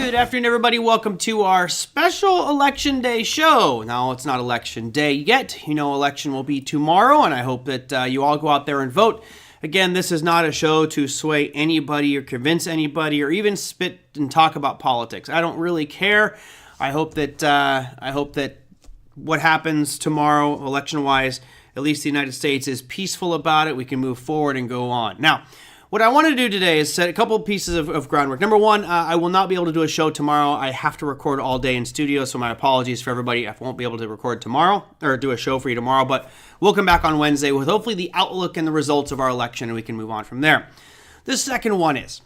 Good afternoon, everybody. Welcome to our special Election Day show. Now, it's not Election Day yet. You know, election will be tomorrow, and I hope that you all go out there and vote. Again, this is not a show to sway anybody or convince anybody or even spit and talk about politics. I don't really care. I hope that what happens tomorrow, election-wise, at least the United States, is peaceful about it. We can move forward and go on. Now, what I want to do today is set a couple of pieces of groundwork. Number one, I will not be able to do a show tomorrow. I have to record all day in studio, so my apologies for everybody. I won't be able to record tomorrow or do a show for you tomorrow, but we'll come back on Wednesday with hopefully the outlook and the results of our election, and we can move on from there. The second one is,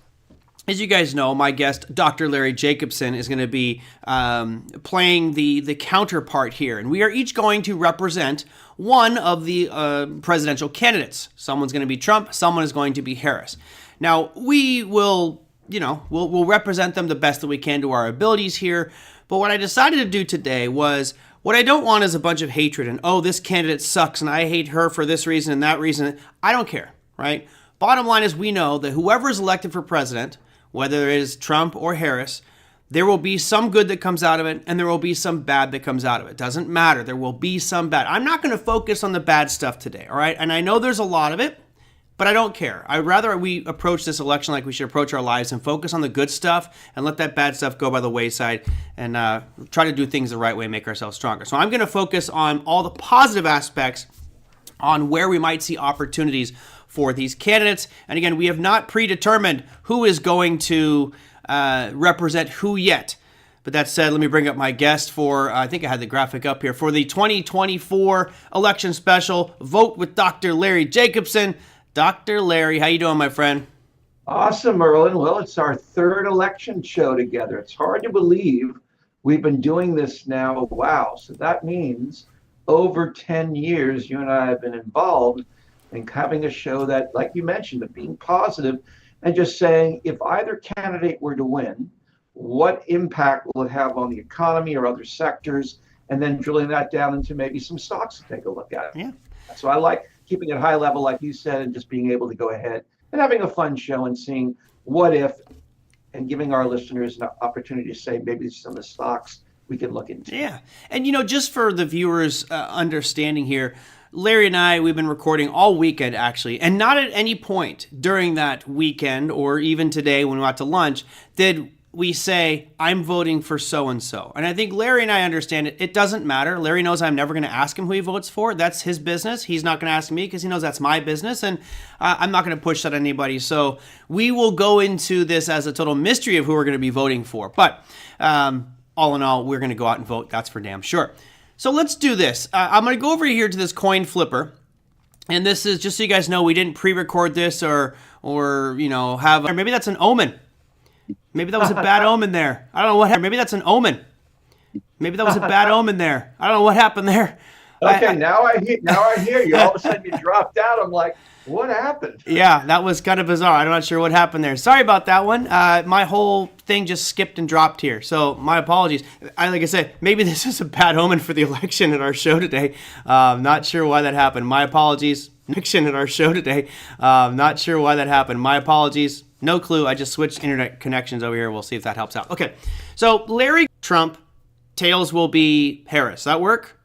as you guys know, my guest, Dr. Larry Jacobson, is going to be playing the counterpart here. And we are each going to represent one of the presidential candidates. Someone's going to be Trump. Someone is going to be Harris. Now, we will, we'll represent them the best that we can to our abilities here. But what I decided to do today was, what I don't want is a bunch of hatred and, oh, this candidate sucks and I hate her for this reason and that reason. I don't care, right? Bottom line is we know that whoever is elected for president, whether it is Trump or Harris, there will be some good that comes out of it, and there will be some bad that comes out of it. Doesn't matter. There will be some bad. I'm not going to focus on the bad stuff today, all right? And I know there's a lot of it, but I don't care. I'd rather we approach this election like we should approach our lives and focus on the good stuff and let that bad stuff go by the wayside and try to do things the right way and make ourselves stronger. So I'm going to focus on all the positive aspects on where we might see opportunities for these candidates. And again, we have not predetermined who is going to represent who yet. But that said, let me bring up my guest for, I think I had the graphic up here, for the 2024 election special, Vote with Dr. Larry Jacobson. Dr. Larry, how you doing, my friend? Awesome, Merlin. Well, it's our third election show together. It's hard to believe we've been doing this now. Wow. So that means over 10 years, you and I have been involved in having a show that, like you mentioned, of being positive and just saying, if either candidate were to win, what impact will it have on the economy or other sectors? And then drilling that down into maybe some stocks to take a look at. Yeah. So I like keeping it high level, like you said, and just being able to go ahead and having a fun show and seeing what if, and giving our listeners an opportunity to say maybe some of the stocks we could look into. Yeah. And, just for the viewers' understanding here, Larry and I, we've been recording all weekend, actually, and not at any point during that weekend or even today when we went to lunch did we say, I'm voting for so-and-so. And I think Larry and I understand it. It doesn't matter. Larry knows I'm never going to ask him who he votes for. That's his business. He's not going to ask me because he knows that's my business, and I'm not going to push that on anybody. So we will go into this as a total mystery of who we're going to be voting for. But all in all, we're going to go out and vote. That's for damn sure. So let's do this. I'm going to go over here to this coin flipper. And this is just so you guys know, we didn't pre-record this or have, or maybe that's an omen. Maybe that was a bad omen there. I don't know what happened. Maybe that's an omen. Maybe that was a bad omen there. I don't know what happened there. Okay, now I hear you. All of a sudden you dropped out. I'm like, what happened? Yeah, that was kind of bizarre. I'm not sure what happened there. Sorry about that one. My whole thing just skipped and dropped here. So my apologies. Like I said, maybe this is a bad omen for the election at our show today. Not sure why that happened. My apologies. Election at our show today. Not sure why that happened. My apologies. No clue. I just switched internet connections over here. We'll see if that helps out. Okay. So Larry, Trump, tails will be Harris. That work?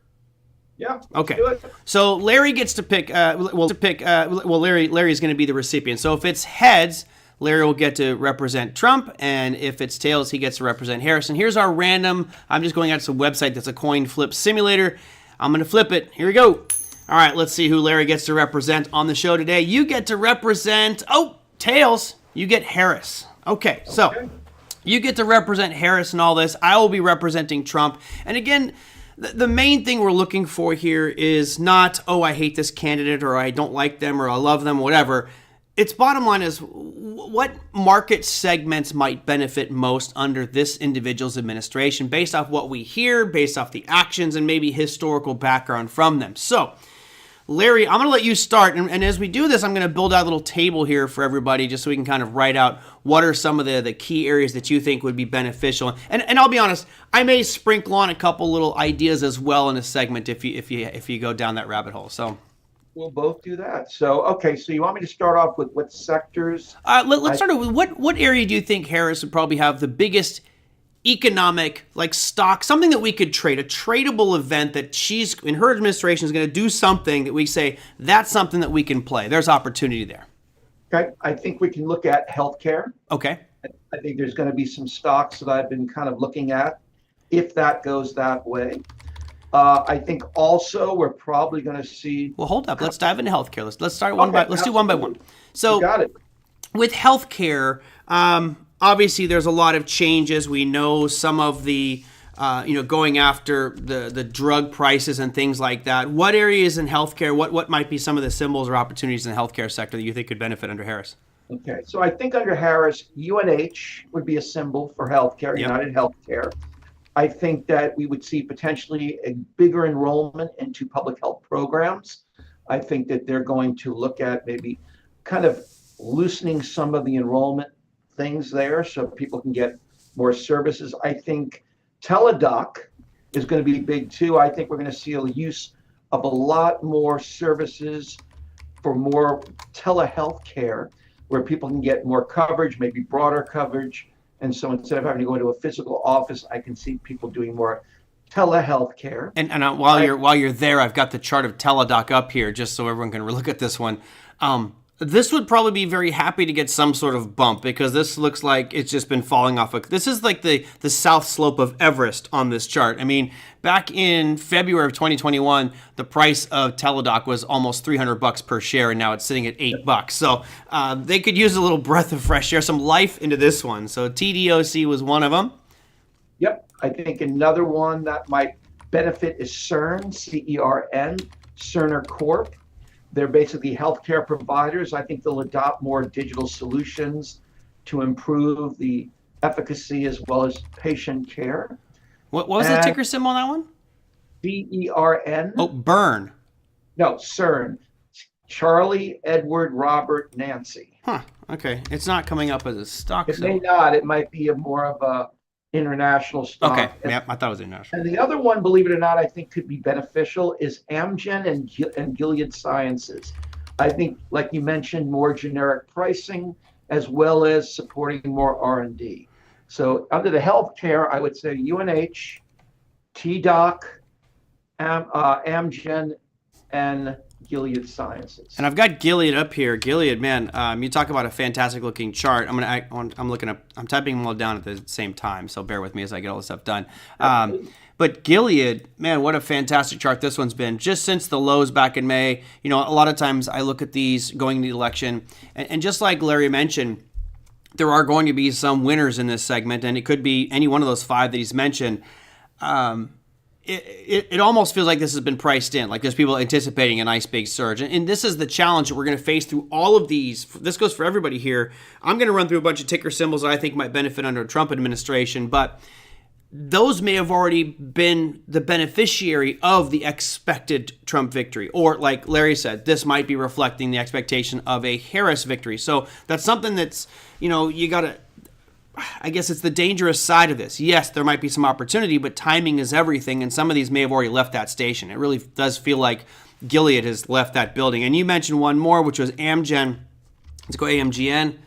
Yeah. Okay. So Larry gets to pick. Larry's going to be the recipient. So if it's heads, Larry will get to represent Trump, and if it's tails, he gets to represent Harris. And here's our random. I'm just going out to some website that's a coin flip simulator. I'm going to flip it. Here we go. All right. Let's see who Larry gets to represent on the show today. You get to represent. Tails. You get Harris. Okay. So you get to represent Harris in all this. I will be representing Trump. And again, the main thing we're looking for here is not, I hate this candidate or I don't like them or I love them, whatever. Its bottom line is what market segments might benefit most under this individual's administration based off what we hear, based off the actions, and maybe historical background from them. So, Larry, I'm going to let you start. And as we do this, I'm going to build out a little table here for everybody just so we can kind of write out what are some of the key areas that you think would be beneficial. And I'll be honest, I may sprinkle on a couple little ideas as well in a segment if you go down that rabbit hole. So we'll both do that. So, okay, so you want me to start off with what sectors? Let's start with what area do you think Harris would probably have the biggest economic, like stock, something that we could trade, a tradable event that she's in her administration is going to do something that we say that's something that we can play. There's opportunity there. Okay, I think we can look at healthcare. Okay. I think there's going to be some stocks that I've been kind of looking at if that goes that way. I think also we're probably going to see. Well, hold up. Let's dive into healthcare. Let's start one by. Let's do one by one. So, you got it. With healthcare, obviously there's a lot of changes. We know some of the, going after the drug prices and things like that. What areas in healthcare? What might be some of the symbols or opportunities in the healthcare sector that you think could benefit under Harris? Okay, so I think under Harris, UNH would be a symbol for healthcare, Yep. United Healthcare. I think that we would see potentially a bigger enrollment into public health programs. I think that they're going to look at maybe kind of loosening some of the enrollment things there so people can get more services. I think teledoc is going to be big too. I think we're going to see a use of a lot more services for more telehealth care where people can get more coverage, maybe broader coverage. And so instead of having to go into a physical office, I can see people doing more telehealth care. And while you're there, I've got the chart of Teladoc up here just so everyone can look at this one. This would probably be very happy to get some sort of bump because this looks like it's just been falling off. This is like the south slope of Everest on this chart. I mean, back in February of 2021, the price of Teladoc was almost $300 per share, and now it's sitting at $8. So they could use a little breath of fresh air, some life into this one. So TDOC was one of them. Yep. I think another one that might benefit is CERN, C-E-R-N, Cerner Corp. They're basically healthcare providers. I think they'll adopt more digital solutions to improve the efficacy as well as patient care. What was the ticker symbol on that one? C-E-R-N. Oh, burn. No, CERN. Charlie, Edward, Robert, Nancy. Huh. Okay. It's not coming up as a stock. It may not. It might be more of a international stock. Okay. Yep. I thought it was international. And the other one, believe it or not, I think could be beneficial is Amgen and Gilead Sciences. I think, like you mentioned, more generic pricing as well as supporting more R&D. So under the healthcare, I would say UNH, TDoc, Amgen, and Gilead Sciences. And I've got Gilead up here. Gilead, man, you talk about a fantastic looking chart. I'm typing them all down at the same time, so bear with me as I get all this stuff done. But Gilead, man, what a fantastic chart this one's been. Just since the lows back in May, a lot of times I look at these going into the election, and just like Larry mentioned, there are going to be some winners in this segment, and it could be any one of those five that he's mentioned. It almost feels like this has been priced in, like there's people anticipating a nice big surge. And this is the challenge that we're going to face through all of these. This goes for everybody here. I'm going to run through a bunch of ticker symbols that I think might benefit under a Trump administration, but those may have already been the beneficiary of the expected Trump victory. Or like Larry said, this might be reflecting the expectation of a Harris victory. So that's something that's, you got to, I guess it's the dangerous side of this. Yes, there might be some opportunity, but timing is everything, and some of these may have already left that station. It really does feel like Gilead has left that building. And you mentioned one more, which was Amgen. Let's go AMGN,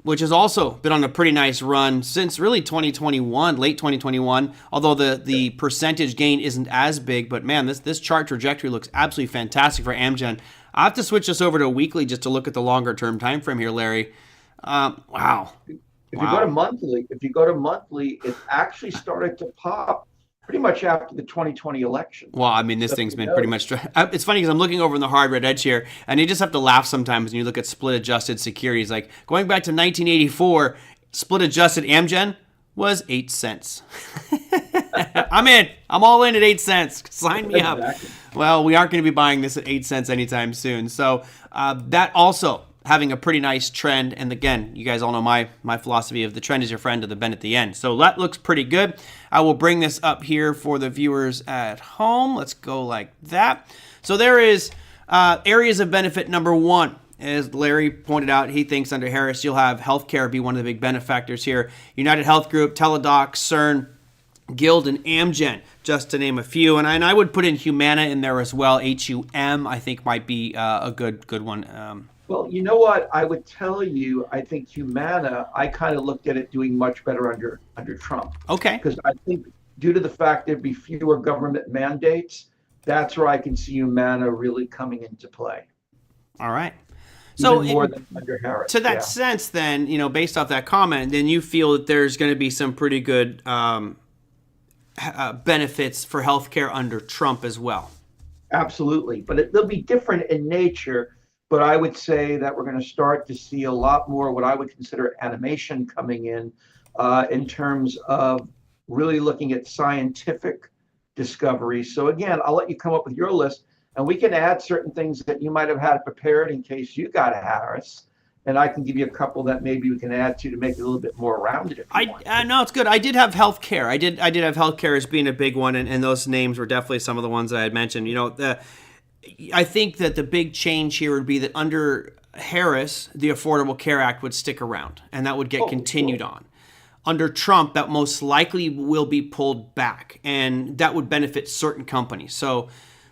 which has also been on a pretty nice run since really 2021, late 2021, although the percentage gain isn't as big. But man, this chart trajectory looks absolutely fantastic for Amgen. I have to switch this over to a weekly just to look at the longer term time frame here, Larry. Wow. If you go to monthly, it actually started to pop pretty much after the 2020 election. Well, I mean, this thing's been pretty much. It's funny because I'm looking over in the hard red edge here, and you just have to laugh sometimes when you look at split adjusted securities. Like going back to 1984, split adjusted Amgen was 8 cents. I'm in. I'm all in at 8 cents. Sign me up. Exactly. Well, we aren't going to be buying this at 8 cents anytime soon. So that also having a pretty nice trend. And again, you guys all know my philosophy of the trend is your friend to the bend at the end. So that looks pretty good. I will bring this up here for the viewers at home. Let's go like that. So there is areas of benefit number one. As Larry pointed out, he thinks under Harris, you'll have healthcare be one of the big benefactors here. United Health Group, Teladoc, CERN, Guild, and Amgen, just to name a few. And I would put in Humana in there as well. HUM, I think, might be a good one. Well, you know what? I would tell you, I think Humana, I kind of looked at it doing much better under Trump. Okay. Because I think due to the fact there'd be fewer government mandates, that's where I can see Humana really coming into play, All right. So even more than under to Harris. that Yeah, sense, then, based off that comment, then you feel that there's going to be some pretty good benefits for healthcare under Trump as well. absolutely. But they'll be different in nature. But I would say that we're going to start to see a lot more what I would consider animation coming in terms of really looking at scientific discovery. So again, I'll let you come up with your list, and we can add certain things that you might have had prepared in case you got a Harris, and I can give you a couple that maybe we can add to make it a little bit more rounded if you want. No, it's good. I did have healthcare. I did have healthcare as being a big one, and those names were definitely some of the ones that I had mentioned. I think that the big change here would be that under Harris, the Affordable Care Act would stick around, and that would get continued on. Under Trump, that most likely will be pulled back, and that would benefit certain companies. So,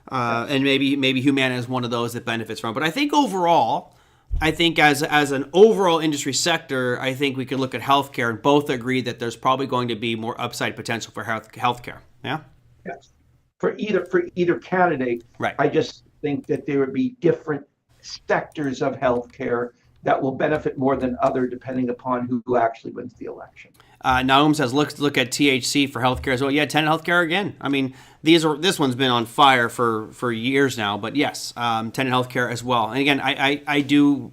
and maybe Humana is one of those that benefits from. But I think overall, as an overall industry sector, I think we could look at healthcare and both agree that there's probably going to be more upside potential for healthcare. Yeah. Yes. For either candidate, Right. I just think that there would be different sectors of healthcare that will benefit more than other, depending upon who actually wins the election. Naum says, look at THC for healthcare as well. Yeah, Tenet Healthcare again. I mean, this one's been on fire for years now, but yes, Tenet Healthcare as well. And again, I do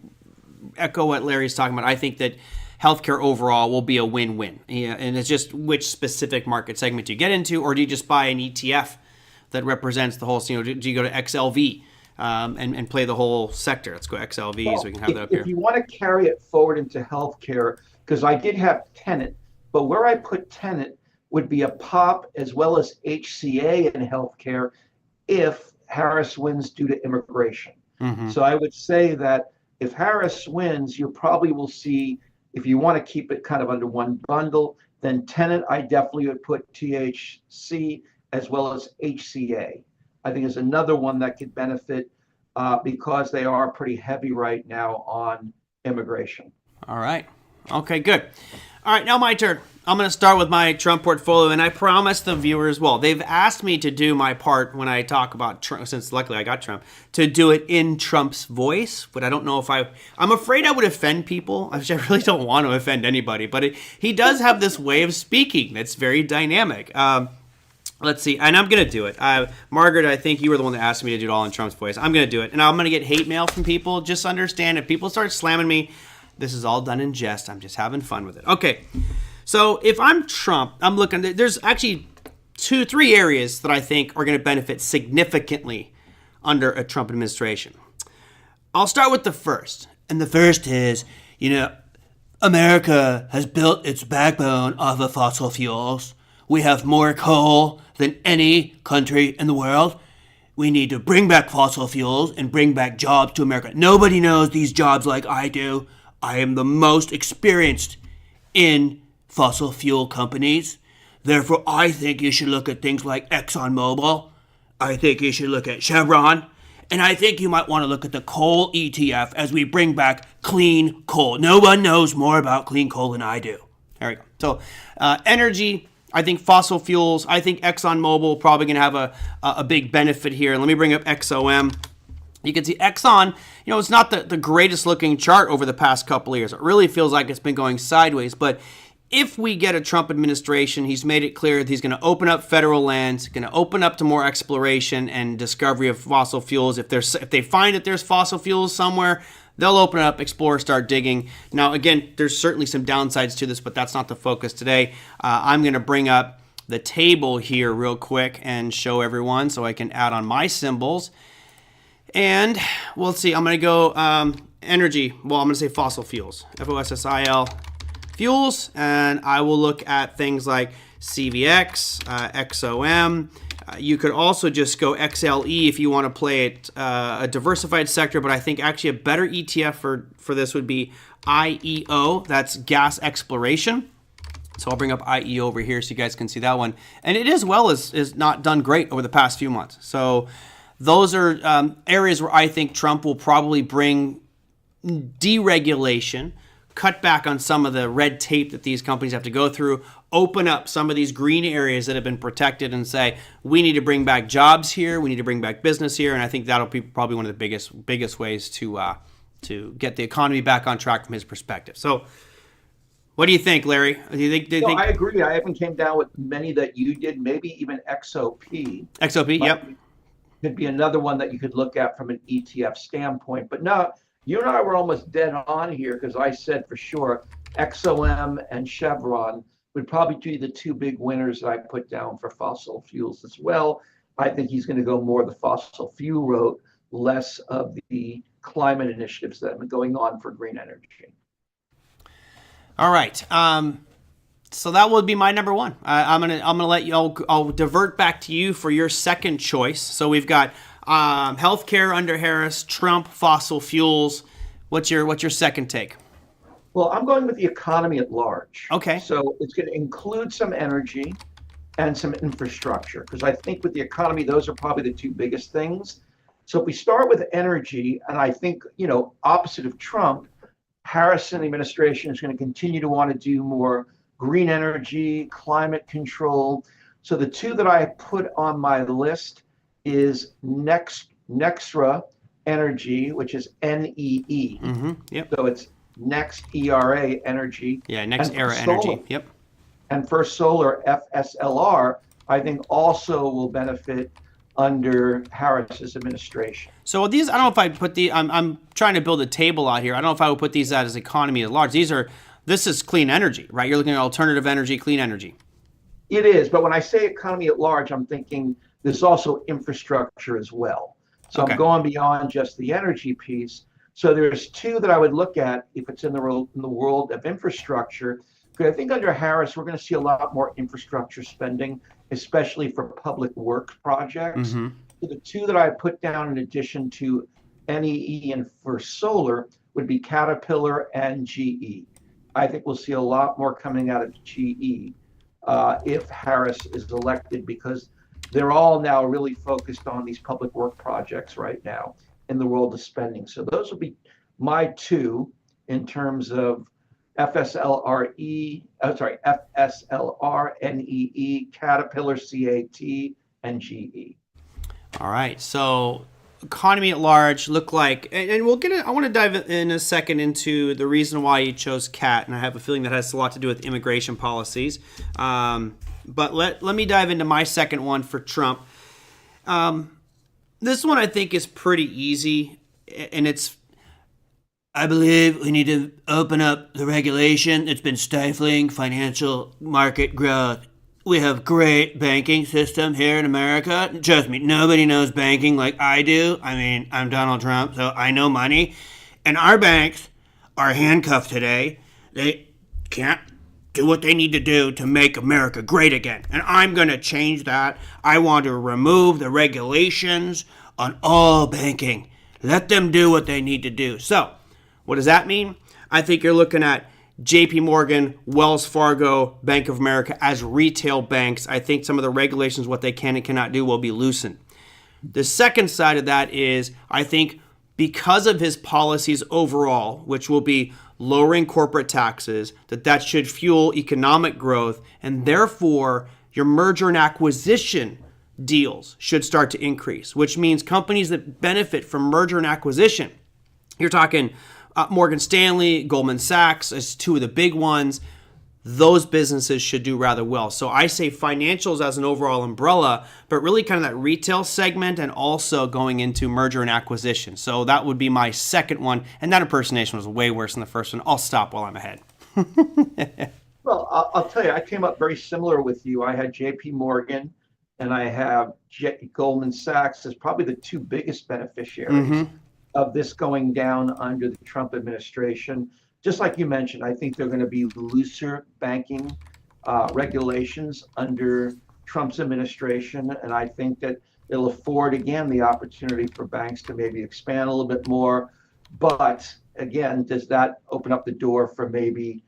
echo what Larry's talking about. I think that healthcare overall will be a win-win. Yeah, and it's just which specific market segment do you get into, or do you just buy an ETF that represents the whole, do you go to XLV and play the whole sector? Let's go XLV so we can have that up here. If you want to carry it forward into healthcare, because I did have Tenet, but where I put Tenet would be a pop as well as HCA in healthcare if Harris wins due to immigration. Mm-hmm. So I would say that if Harris wins, you probably will see, if you want to keep it kind of under one bundle, then Tenet, I definitely would put THC as well as HCA. I think is another one that could benefit because they are pretty heavy right now on immigration. All right. Okay, good. All right, now my turn. I'm going to start with my Trump portfolio, and I promised the viewers, well, they've asked me to do my part when I talk about Trump, since luckily I got Trump, to do it in Trump's voice, but I don't know if I'm afraid I would offend people. I really don't want to offend anybody, but he does have this way of speaking that's very dynamic. Let's see, and I'm going to do it. Margaret, I think you were the one that asked me to do it all in Trump's voice. I'm going to do it, and I'm going to get hate mail from people. Just understand, if people start slamming me, this is all done in jest. I'm just having fun with it. Okay, so if I'm Trump, I'm looking, there's actually 2-3 areas that I think are going to benefit significantly under a Trump administration. I'll start with the first, and the first is, America has built its backbone off of fossil fuels. We have more coal than any country in the world. We need to bring back fossil fuels and bring back jobs to America. Nobody knows these jobs like I do. I am the most experienced in fossil fuel companies. Therefore, I think you should look at things like ExxonMobil. I think you should look at Chevron. And I think you might want to look at the coal ETF as we bring back clean coal. No one knows more about clean coal than I do. There we go. So, energy, I think fossil fuels, I think ExxonMobil probably going to have a big benefit here. Let me bring up XOM. You can see Exxon, it's not the greatest looking chart over the past couple of years. It really feels like it's been going sideways. But if we get a Trump administration, he's made it clear that he's going to open up federal lands, going to open up to more exploration and discovery of fossil fuels. If they find that there's fossil fuels somewhere, they'll open up, explore, start digging. Now, again, there's certainly some downsides to this, but that's not the focus today. I'm going to bring up the table here real quick and show everyone so I can add on my symbols. And we'll see. I'm going to go energy. Well, I'm going to say fossil fuels. FOSSIL fuels. And I will look at things like CVX, XOM. You could also just go XLE if you want to play it a diversified sector. But I think actually a better ETF for this would be IEO. That's gas exploration. So I'll bring up IEO over here so you guys can see that one. And it as well is not done great over the past few months. So those are areas where I think Trump will probably bring deregulation, cut back on some of the red tape that these companies have to go through, open up some of these green areas that have been protected and say, we need to bring back jobs here, we need to bring back business here, and I think that'll be probably one of the biggest ways to get the economy back on track from his perspective. So what do you think, Larry? Do you think? I agree. I even came down with many that you did, maybe even XOP. XOP, yep. Could be another one that you could look at from an ETF standpoint. But no, you and I were almost dead on here because I said for sure XOM and Chevron would probably be the two big winners that I put down for fossil fuels as well. I think he's going to go more the fossil fuel route, less of the climate initiatives that have been going on for green energy. All right. So that would be my number one. I'm gonna let you. I'll divert back to you for your second choice. So we've got healthcare under Harris, Trump, fossil fuels. What's your second take? Well, I'm going with the economy at large. Okay. So it's going to include some energy and some infrastructure, because I think with the economy, those are probably the two biggest things. So if we start with energy, and I think, opposite of Trump, Harris and the administration is going to continue to want to do more green energy, climate control. So the two that I put on my list is Nextra Energy, which is NEE. Mm-hmm. Yep. So it's Next ERA Energy. Yeah, Next Era Energy. Yep. And First Solar FSLR, I think also will benefit under Harris's administration. So these, I don't know if I put I'm trying to build a table out here. I don't know if I would put these out as economy at large. This is clean energy, right? You're looking at alternative energy, clean energy. It is, but when I say economy at large, I'm thinking there's also infrastructure as well. So Okay. I'm going beyond just the energy piece. So there's two that I would look at if it's in the world of infrastructure. Because I think under Harris, we're going to see a lot more infrastructure spending, especially for public works projects. Mm-hmm. So the two that I put down in addition to NEE and First Solar would be Caterpillar and GE. I think we'll see a lot more coming out of GE if Harris is elected, because they're all now really focused on these public work projects right now in the world of spending. So those will be my two in terms of FSLR, NEE, Caterpillar, CAT, and GE. All right. So economy at large look like, and we'll get it. I want to dive in a second into the reason why you chose CAT, and I have a feeling that has a lot to do with immigration policies. But let me dive into my second one for Trump. This one I think is pretty easy, and it's, I believe we need to open up the regulation that's been stifling financial market growth. We have great banking system here in America. Trust me, nobody knows banking like I do. I mean, I'm Donald Trump, so I know money. And our banks are handcuffed today. They can't do what they need to do to make America great again. And I'm going to change that. I want to remove the regulations on all banking. Let them do what they need to do. So, what does that mean? I think you're looking at JP Morgan, Wells Fargo, Bank of America as retail banks. I think some of the regulations, what they can and cannot do, will be loosened. The second side of that is, I think because of his policies overall, which will be lowering corporate taxes, that should fuel economic growth, and therefore your merger and acquisition deals should start to increase, which means companies that benefit from merger and acquisition, you're talking Morgan Stanley, Goldman Sachs as two of the big ones, those businesses should do rather well. So I say financials as an overall umbrella, but really kind of that retail segment and also going into merger and acquisition. So that would be my second one. And that impersonation was way worse than the first one. I'll stop while I'm ahead. Well, I'll tell you, I came up very similar with you. I had JP Morgan and I have Goldman Sachs as probably the two biggest beneficiaries of this going down under the Trump administration. Just like you mentioned, I think they're going to be looser banking regulations under Trump's administration. And I think that it'll afford, again, the opportunity for banks to maybe expand a little bit more. But again, does that open up the door for maybe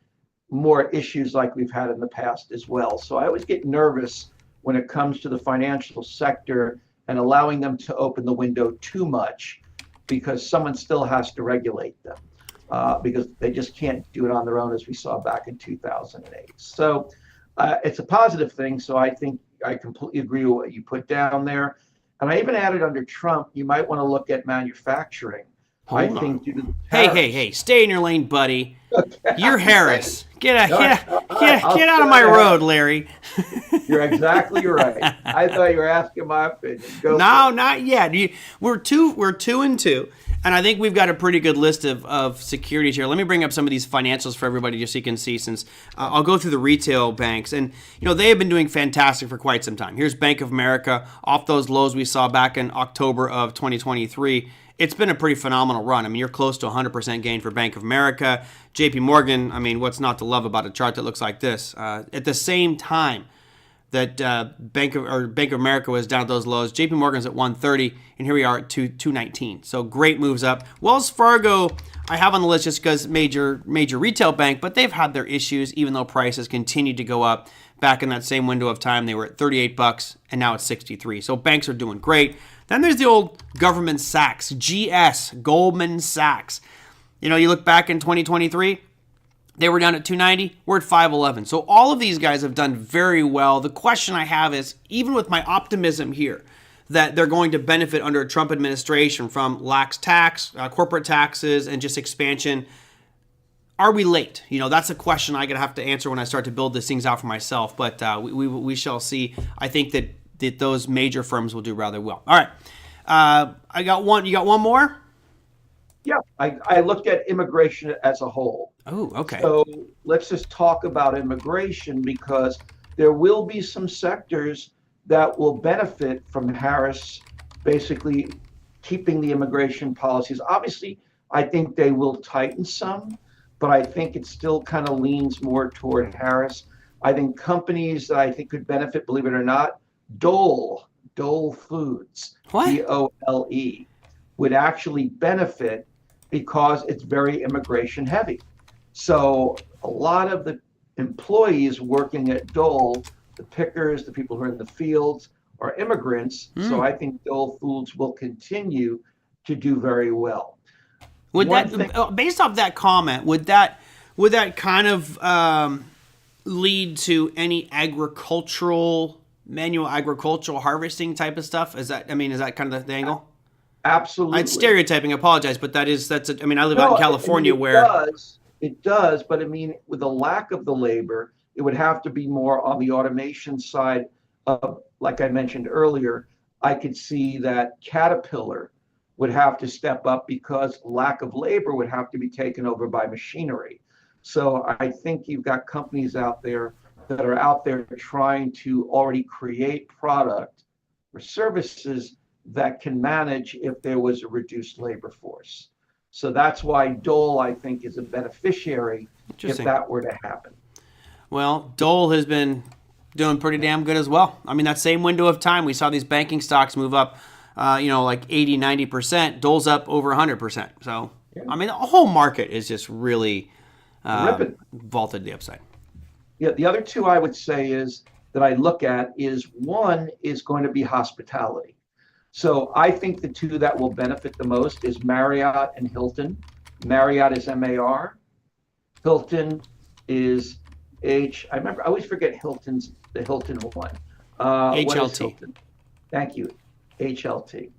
more issues like we've had in the past as well? So I always get nervous when it comes to the financial sector and allowing them to open the window too much, because someone still has to regulate them. because they just can't do it on their own, as we saw back in 2008. So it's a positive thing. So I think I completely agree with what you put down there. And I even added under Trump, you might want to look at manufacturing. I Hold on. think due to the Hey, tariffs. hey, hey! Stay in your lane, buddy. You're Harris. Get No, get all right, get I'll get out of stay my ahead. road, Larry. You're exactly right. I thought you were asking my opinion. Go No, for it. not yet. We're two and two, and I think we've got a pretty good list of securities here. Let me bring up some of these financials for everybody just so you can see. Since I'll go through the retail banks, and they have been doing fantastic for quite some time. Here's Bank of America off those lows we saw back in October of 2023. It's been a pretty phenomenal run. I mean, you're close to 100% gain for Bank of America. JP Morgan, I mean, what's not to love about a chart that looks like this? At the same time that Bank of America was down at those lows, JP Morgan's at 130, and here we are at 219. So great moves up. Wells Fargo, I have on the list just because major retail bank, but they've had their issues, even though prices continued to go up. Back in that same window of time, they were at $38, and now it's 63. So banks are doing great. Then there's the old government Sachs, GS, Goldman Sachs. You look back in 2023, they were down at 290. We're at 511. So all of these guys have done very well. The question I have is, even with my optimism here, that they're going to benefit under a Trump administration from lax tax, corporate taxes, and just expansion, are we late? That's a question I'm going to have to answer when I start to build these things out for myself. But we shall see. I think that those major firms will do rather well. All right. I got one. You got one more? Yeah, I looked at immigration as a whole. Oh, okay. So let's just talk about immigration, because there will be some sectors that will benefit from Harris basically keeping the immigration policies. Obviously, I think they will tighten some, but I think it still kind of leans more toward Harris. I think companies that I think could benefit, believe it or not, Dole Foods, What? DOLE, would actually benefit because it's very immigration heavy. So a lot of the employees working at Dole, the pickers, the people who are in the fields, are immigrants. So I think Dole Foods will continue to do very well. Based off that comment, would that kind of lead to any manual agricultural harvesting type of stuff? Is that kind of the angle? Absolutely. I'm stereotyping. I apologize, but I live out in California where it does, but I mean, with the lack of the labor, it would have to be more on the automation side of, like I mentioned earlier, I could see that Caterpillar would have to step up because lack of labor would have to be taken over by machinery. So I think you've got companies out there that are out there trying to already create product or services that can manage if there was a reduced labor force. So that's why Dole, I think, is a beneficiary if that were to happen. Well, Dole has been doing pretty damn good as well. I mean, that same window of time, we saw these banking stocks move up, like 80, 90%. Dole's up over 100%. So, yeah. I mean, the whole market is just really vaulted to the upside. Yeah, the other two I would say is that I look at is one is going to be hospitality. So I think the two that will benefit the most is Marriott and Hilton. Marriott is MAR. Hilton is H. I always forget the Hilton one. HLT. Hilton? Thank you, HLT.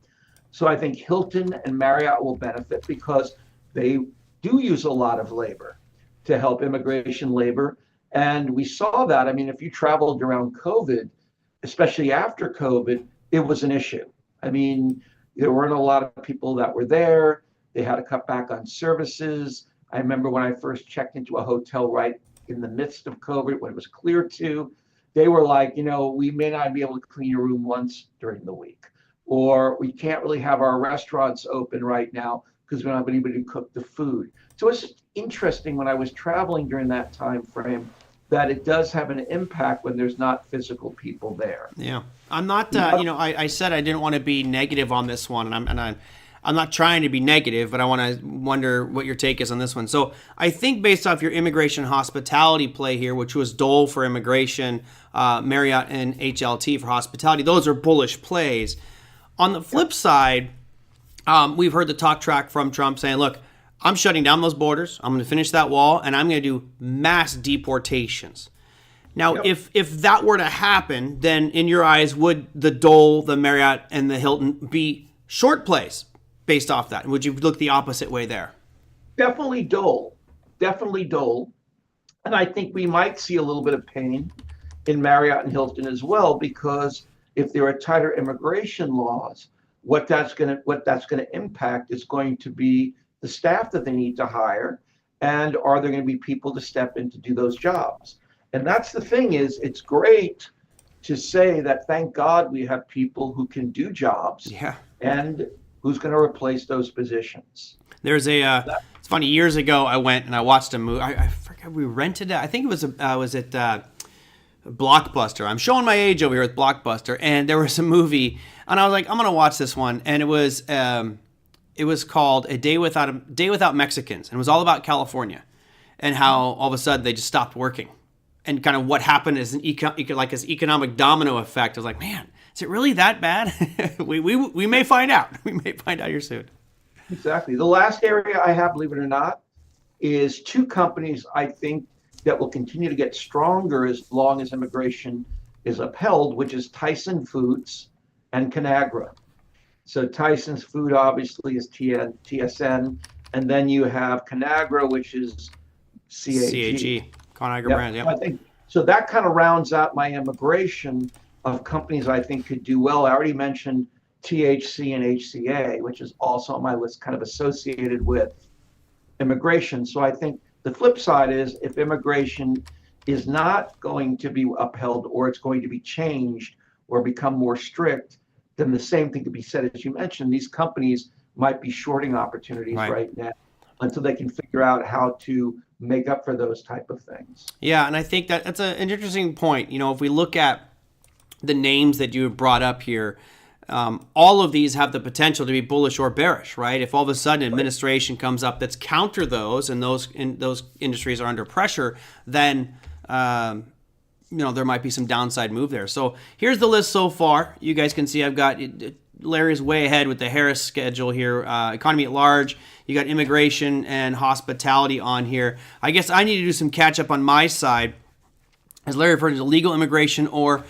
So I think Hilton and Marriott will benefit because they do use a lot of labor to help immigration labor. And we saw that. I mean, if you traveled around COVID, especially after COVID, it was an issue. I mean, there weren't a lot of people that were there. They had to cut back on services. I remember when I first checked into a hotel right in the midst of COVID, when it was clear to, they were like, we may not be able to clean your room once during the week, or we can't really have our restaurants open right now because we don't have anybody to cook the food. So it's just interesting when I was traveling during that time frame that it does have an impact when there's not physical people there. Yeah, I'm not. I said I didn't want to be negative on this one, and I'm not trying to be negative, but I wonder what your take is on this one. So I think based off your immigration hospitality play here, which was Dole for immigration, Marriott and HLT for hospitality, those are bullish plays. On the flip side, we've heard the talk track from Trump saying, look, I'm shutting down those borders. I'm going to finish that wall, and I'm going to do mass deportations. Now, if that were to happen, then in your eyes, would the Dole, the Marriott, and the Hilton be short plays based off that? Would you look the opposite way there? Definitely Dole. Definitely Dole. And I think we might see a little bit of pain in Marriott and Hilton as well, because if there are tighter immigration laws, what that's going to impact is going to be the staff that they need to hire, and are there going to be people to step in to do those jobs? And that's the thing, is it's great to say that thank God we have people who can do jobs, and who's going to replace those positions. There's it's funny, years ago I went and I watched a movie. I forget, we rented it. I think it was Blockbuster. I'm showing my age over here with Blockbuster, and there was a movie, and I was like, I'm gonna watch this one, and it was called A Day Without Mexicans, and it was all about California, and how all of a sudden they just stopped working, and kind of what happened is like this economic domino effect. I was like, man, is it really that bad? we may find out. We may find out here soon. Exactly. The last area I have, believe it or not, is two companies I think that will continue to get stronger as long as immigration is upheld, which is Tyson Foods and Conagra. So Tyson's Food obviously is TSN, and then you have Conagra, which is CAG. Conagra brand, I think so. That kind of rounds out my immigration of companies I think could do well. I already mentioned THC and HCA, which is also on my list, kind of associated with immigration. So I think the flip side is, if immigration is not going to be upheld, or it's going to be changed or become more strict, then the same thing could be said, as you mentioned. These companies might be shorting opportunities right now until they can figure out how to make up for those type of things. Yeah, and I think that's an interesting point. You know, if we look at the names that you have brought up here, all of these have the potential to be bullish or bearish, right? If all of a sudden administration comes up that's counter those, and those industries are under pressure, then there might be some downside move there. So here's the list so far. You guys can see I've got Larry's way ahead with the Harris schedule here. Economy at large. You got immigration and hospitality on here. I guess I need to do some catch up on my side, as Larry referred to legal immigration or.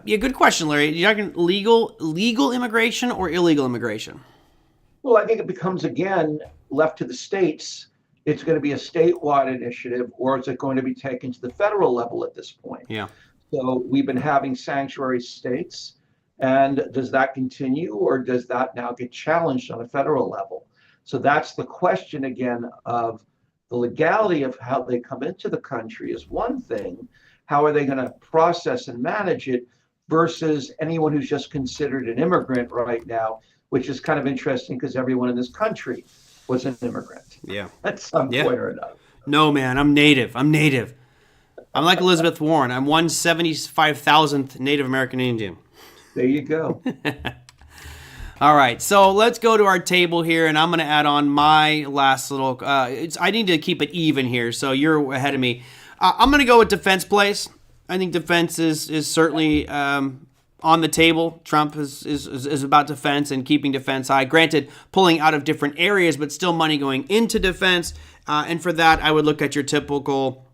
Good question, Larry. You talking legal immigration or illegal immigration? Well, I think it becomes, again, left to the states. It's going to be a statewide initiative, or is it going to be taken to the federal level at this point? Yeah. So we've been having sanctuary states, and does that continue, or does that now get challenged on a federal level? So that's the question again of the legality of how they come into the country is one thing. How are they going to process and manage it versus anyone who's just considered an immigrant right now, which is kind of interesting because everyone in this country was an immigrant. Yeah. At some point or another. No, man, I'm native. I'm like Elizabeth Warren. I'm 175,000th Native American Indian. There you go. All right, so let's go to our table here, and I'm going to add on my last little. I need to keep it even here, so you're ahead of me. I'm going to go with defense plays. I think defense is certainly on the table. Trump is about defense and keeping defense high. Granted, pulling out of different areas, but still money going into defense. And for that, I would look at your typical,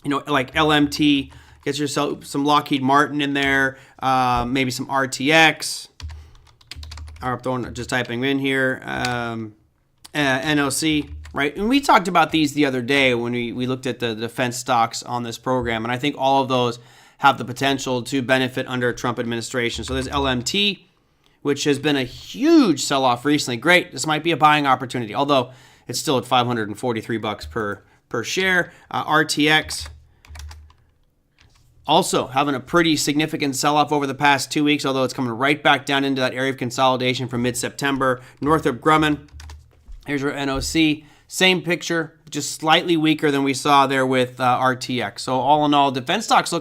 like LMT. Get yourself some Lockheed Martin in there. Maybe some RTX. I'm just typing in here. NOC. Right, and we talked about these the other day when we looked at the defense stocks on this program, and I think all of those have the potential to benefit under a Trump administration. So there's LMT, which has been a huge sell-off recently. Great, this might be a buying opportunity, although it's still at $543 per share. RTX also having a pretty significant sell-off over the past 2 weeks, although it's coming right back down into that area of consolidation from mid-September. Northrop Grumman, here's your NOC. Same picture, just slightly weaker than we saw there with RTX. So all in all, defense stocks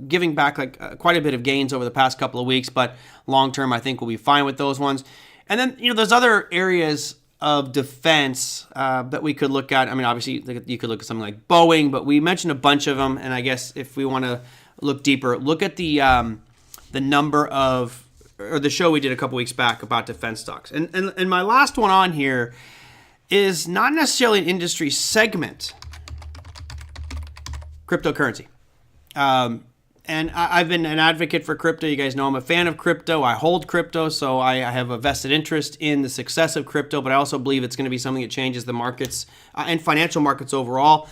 giving back quite a bit of gains over the past couple of weeks, but long term I think we'll be fine with those ones. And then there's other areas of defense that we could look at. I mean, obviously you could look at something like Boeing, but we mentioned a bunch of them. And I guess if we want to look deeper, look at the number of, or the show we did a couple weeks back about defense stocks. And my last one on here is not necessarily an industry segment, cryptocurrency. And I've been an advocate for crypto. You guys know I'm a fan of crypto. I hold crypto, so I have a vested interest in the success of crypto, but I also believe it's going to be something that changes the markets and financial markets overall.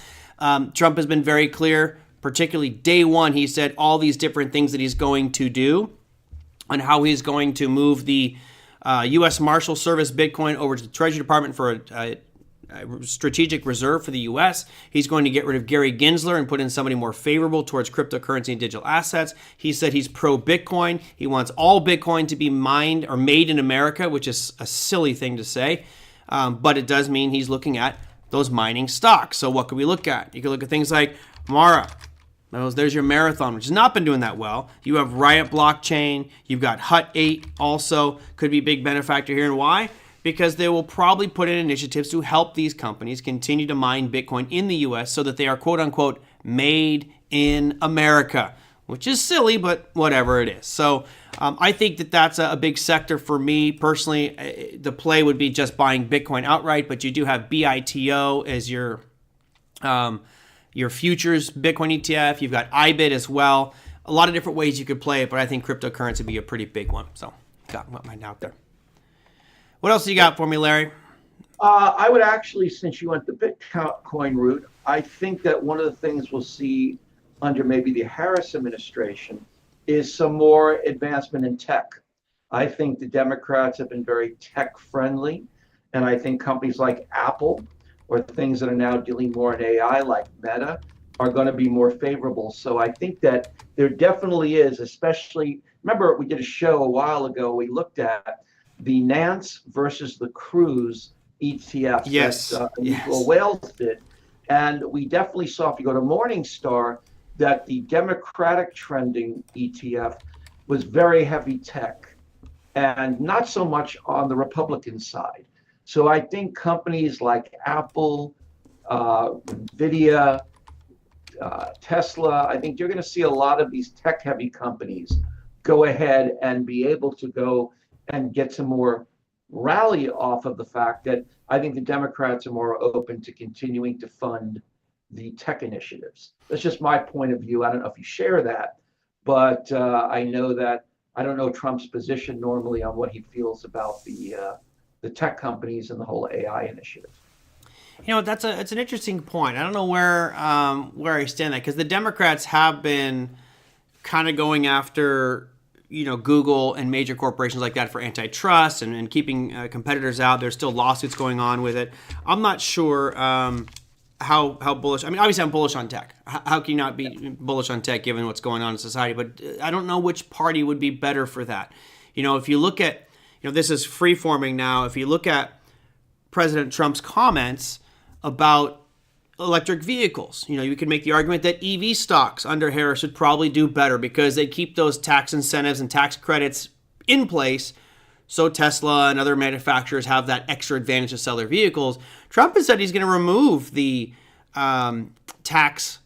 Trump has been very clear, particularly day one. He said all these different things that he's going to do and how he's going to move the U.S. Marshal Service Bitcoin over to the Treasury Department for a strategic reserve for the U.S. He's going to get rid of Gary Gensler and put in somebody more favorable towards cryptocurrency and digital assets. He said he's pro-Bitcoin. He wants all Bitcoin to be mined or made in America, which is a silly thing to say. But it does mean he's looking at those mining stocks. So what could we look at? You can look at things like Mara. There's your Marathon, which has not been doing that well. You have Riot Blockchain. You've got Hut 8 also. Could be a big benefactor here. And why? Because they will probably put in initiatives to help these companies continue to mine Bitcoin in the U.S. so that they are, quote unquote, made in America, which is silly, but whatever it is. So I think that that's a big sector for me personally. The play would be just buying Bitcoin outright, but you do have BITO as your futures Bitcoin ETF. You've got IBIT as well. A lot of different ways you could play it, but I think cryptocurrency would be a pretty big one. So got mine out there. What else you got for me, Larry? I would actually, since you went the Bitcoin route, I think that one of the things we'll see under maybe the Harris administration is some more advancement in tech. I think the Democrats have been very tech friendly, and I think companies like Apple or things that are now dealing more in AI like Meta are going to be more favorable. So I think that there definitely is, especially, remember we did a show a while ago, we looked at the Nance versus the Cruise ETF yes. that Wales did. And we definitely saw, if you go to Morningstar, that the Democratic trending ETF was very heavy tech and not so much on the Republican side. So I think companies like Apple, Nvidia, Tesla, I think you're going to see a lot of these tech heavy companies go ahead and be able to go and get some more rally off of the fact that I think the Democrats are more open to continuing to fund the tech initiatives. That's just my point of view. I don't know if you share that, but I know that I don't know Trump's position normally on what he feels about the tech companies and the whole AI initiative. You know, it's an interesting point. I don't know where I stand that, because the Democrats have been kind of going after Google and major corporations like that for antitrust and keeping competitors out. There's still lawsuits going on with it. I'm not sure how bullish. I mean, obviously I'm bullish on tech. How can you not be bullish on tech given what's going on in society? But I don't know which party would be better for that. If you look at, this is free forming now. If you look at President Trump's comments about electric vehicles, you could make the argument that EV stocks under Harris should probably do better because they keep those tax incentives and tax credits in place, so Tesla and other manufacturers have that extra advantage to sell their vehicles. Trump has said he's going to remove the tax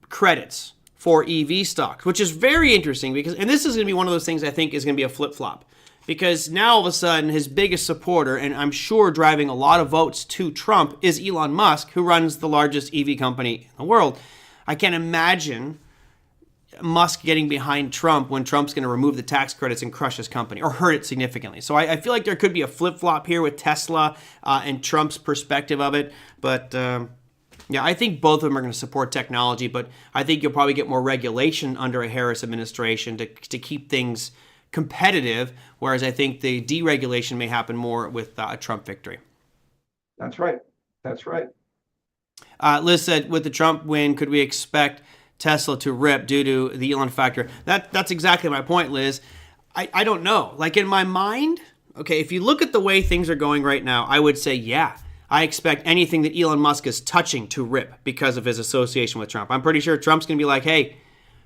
credits for EV stocks, which is very interesting and this is going to be one of those things I think is going to be a flip-flop. Because now all of a sudden his biggest supporter, and I'm sure driving a lot of votes to Trump, is Elon Musk, who runs the largest EV company in the world. I can't imagine Musk getting behind Trump when Trump's going to remove the tax credits and crush his company or hurt it significantly. So I feel like there could be a flip-flop here with Tesla and Trump's perspective of it. But I think both of them are going to support technology, but I think you'll probably get more regulation under a Harris administration to keep things competitive, whereas I think the deregulation may happen more with a Trump victory. That's right. Liz said, with the Trump win, could we expect Tesla to rip due to the Elon factor? That's exactly my point, Liz. I don't know. Like in my mind, okay, if you look at the way things are going right now, I would say, yeah, I expect anything that Elon Musk is touching to rip because of his association with Trump. I'm pretty sure Trump's going to be like, hey,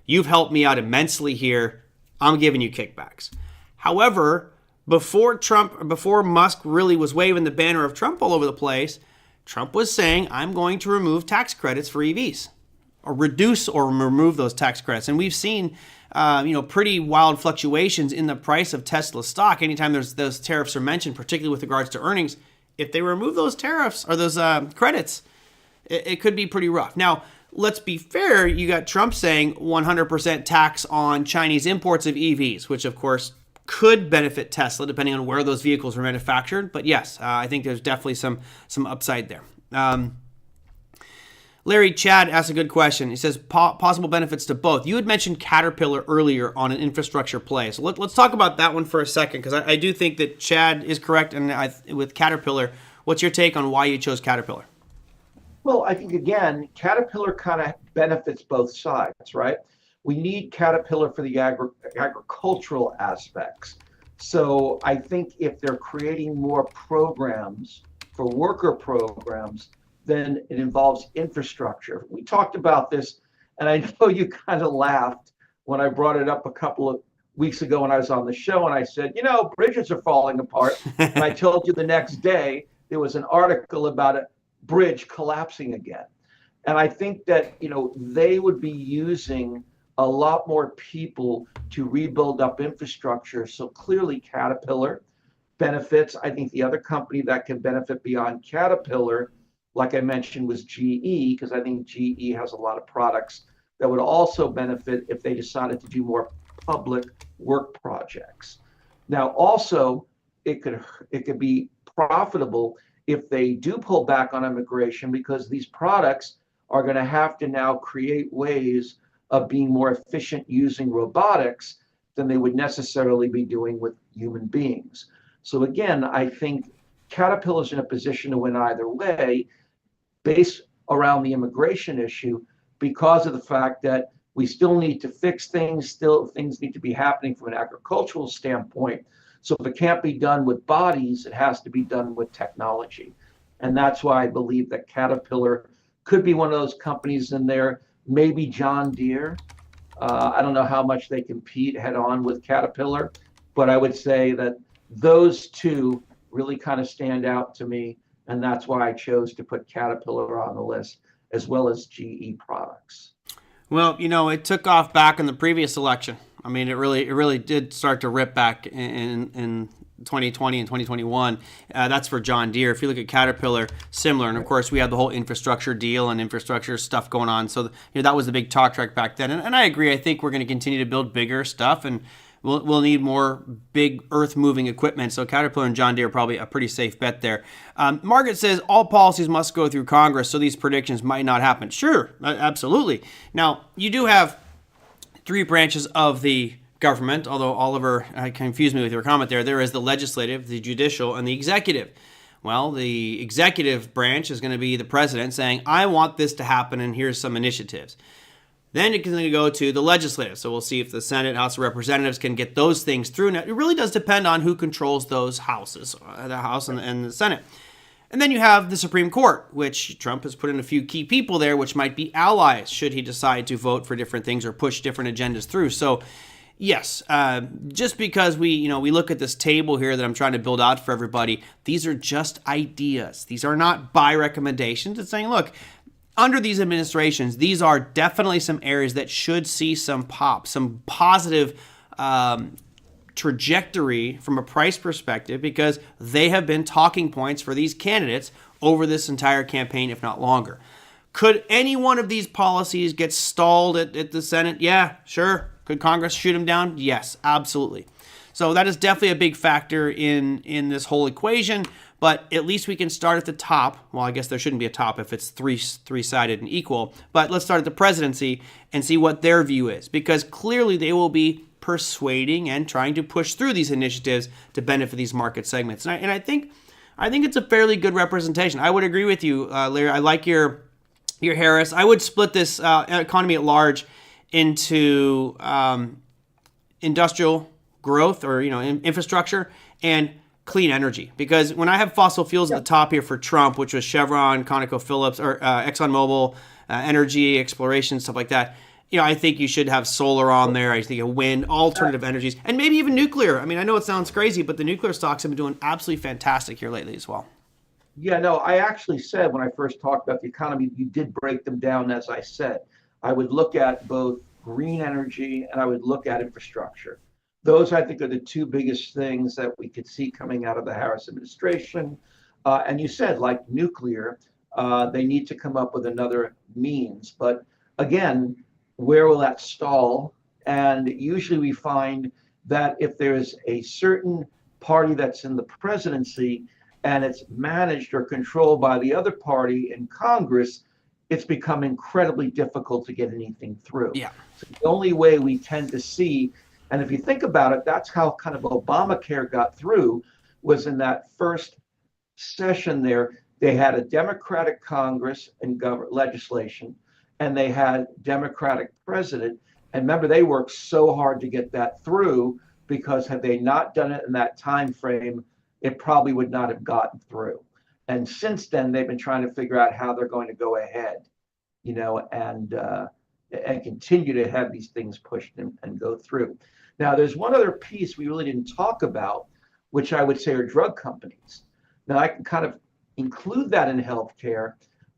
you've helped me out immensely here. I'm giving you kickbacks. However, before Musk really was waving the banner of Trump all over the place, Trump was saying, I'm going to remove tax credits for EVs, or reduce or remove those tax credits. And we've seen, pretty wild fluctuations in the price of Tesla stock. Anytime those tariffs are mentioned, particularly with regards to earnings, if they remove those tariffs or those credits, it could be pretty rough. Now, let's be fair. You got Trump saying 100% tax on Chinese imports of EVs, which of course could benefit Tesla depending on where those vehicles were manufactured. But yes, I think there's definitely some upside there. Larry Chad asked a good question. He says possible benefits to both. You had mentioned Caterpillar earlier on an infrastructure play. So let's talk about that one for a second, because I do think that Chad is correct. And with Caterpillar, what's your take on why you chose Caterpillar? Well, I think, again, Caterpillar kind of benefits both sides, right? We need Caterpillar for the agricultural aspects. So I think if they're creating more programs for worker programs, then it involves infrastructure. We talked about this, and I know you kind of laughed when I brought it up a couple of weeks ago when I was on the show, and I said, bridges are falling apart. And I told you the next day there was an article about a bridge collapsing again. And I think that, they would be using a lot more people to rebuild up infrastructure. So clearly Caterpillar benefits. I think the other company that can benefit beyond Caterpillar, like I mentioned, was GE, because I think GE has a lot of products that would also benefit if they decided to do more public work projects. Now, also, it could be profitable if they do pull back on immigration, because these products are going to have to now create ways of being more efficient using robotics than they would necessarily be doing with human beings. So again, I think Caterpillar's in a position to win either way, based around the immigration issue, because of the fact that we still need to fix things, still things need to be happening from an agricultural standpoint. So if it can't be done with bodies, it has to be done with technology. And that's why I believe that Caterpillar could be one of those companies in there, maybe John Deere. I don't know how much they compete head on with Caterpillar, but I would say that those two really kind of stand out to me. And that's why I chose to put Caterpillar on the list, as well as GE products. Well, it took off back in the previous election. I mean, it really did start to rip back in 2020 and 2021. That's for John Deere. If you look at Caterpillar, similar. And of course, we had the whole infrastructure deal and infrastructure stuff going on. So that was the big talk track back then. And I agree. I think we're going to continue to build bigger stuff, and we'll need more big earth-moving equipment. So Caterpillar and John Deere are probably a pretty safe bet there. Margaret says all policies must go through Congress, so these predictions might not happen. Sure, absolutely. Now, you do have three branches of the government, although Oliver confused me with your comment there. There is the legislative, the judicial, and the executive. Well, the executive branch is going to be the president saying, I want this to happen, and here's some initiatives. Then it's going to go to the legislative. So we'll see if the Senate, House of Representatives can get those things through. Now, it really does depend on who controls those houses, the House and the Senate. And then you have the Supreme Court, which Trump has put in a few key people there, which might be allies should he decide to vote for different things or push different agendas through. So yes, just because we look at this table here that I'm trying to build out for everybody, these are just ideas. These are not by recommendations. It's saying, look, under these administrations, these are definitely some areas that should see some pop, some positive trajectory from a price perspective, because they have been talking points for these candidates over this entire campaign, if not longer. Could any one of these policies get stalled at the Senate? Yeah, sure. Could Congress shoot them down? Yes, absolutely. So that is definitely a big factor in this whole equation, but at least we can start at the top. Well, I guess there shouldn't be a top if it's three-sided and equal, but let's start at the presidency and see what their view is, because clearly they will be persuading and trying to push through these initiatives to benefit these market segments. And I think it's a fairly good representation. I would agree with you, Larry. I like your Harris. I would split this economy at large into industrial growth, or infrastructure, and clean energy. Because when I have fossil fuels at the top here for Trump, which was Chevron, ConocoPhillips, or ExxonMobil, energy, exploration, stuff like that, I think you should have solar on there. I think wind, alternative energies, and maybe even nuclear. I mean, I know it sounds crazy, but the nuclear stocks have been doing absolutely fantastic here lately as well. Yeah, no, I actually said when I first talked about the economy, you did break them down, as I said. I would look at both green energy and I would look at infrastructure. Those, I think, are the two biggest things that we could see coming out of the Harris administration. And you said, like nuclear, they need to come up with another means. But again, where will that stall? And usually we find that if there's a certain party that's in the presidency and it's managed or controlled by the other party in Congress, it's become incredibly difficult to get anything through. Yeah. So the only way we tend to see, and if you think about it, that's how kind of Obamacare got through, was in that first session there. They had a Democratic Congress and legislation, and they had Democratic president. And remember, they worked so hard to get that through because had they not done it in that time frame, it probably would not have gotten through. And since then, they've been trying to figure out how they're going to go ahead, and continue to have these things pushed and go through. Now, there's one other piece we really didn't talk about, which I would say are drug companies. Now, I can kind of include that in healthcare,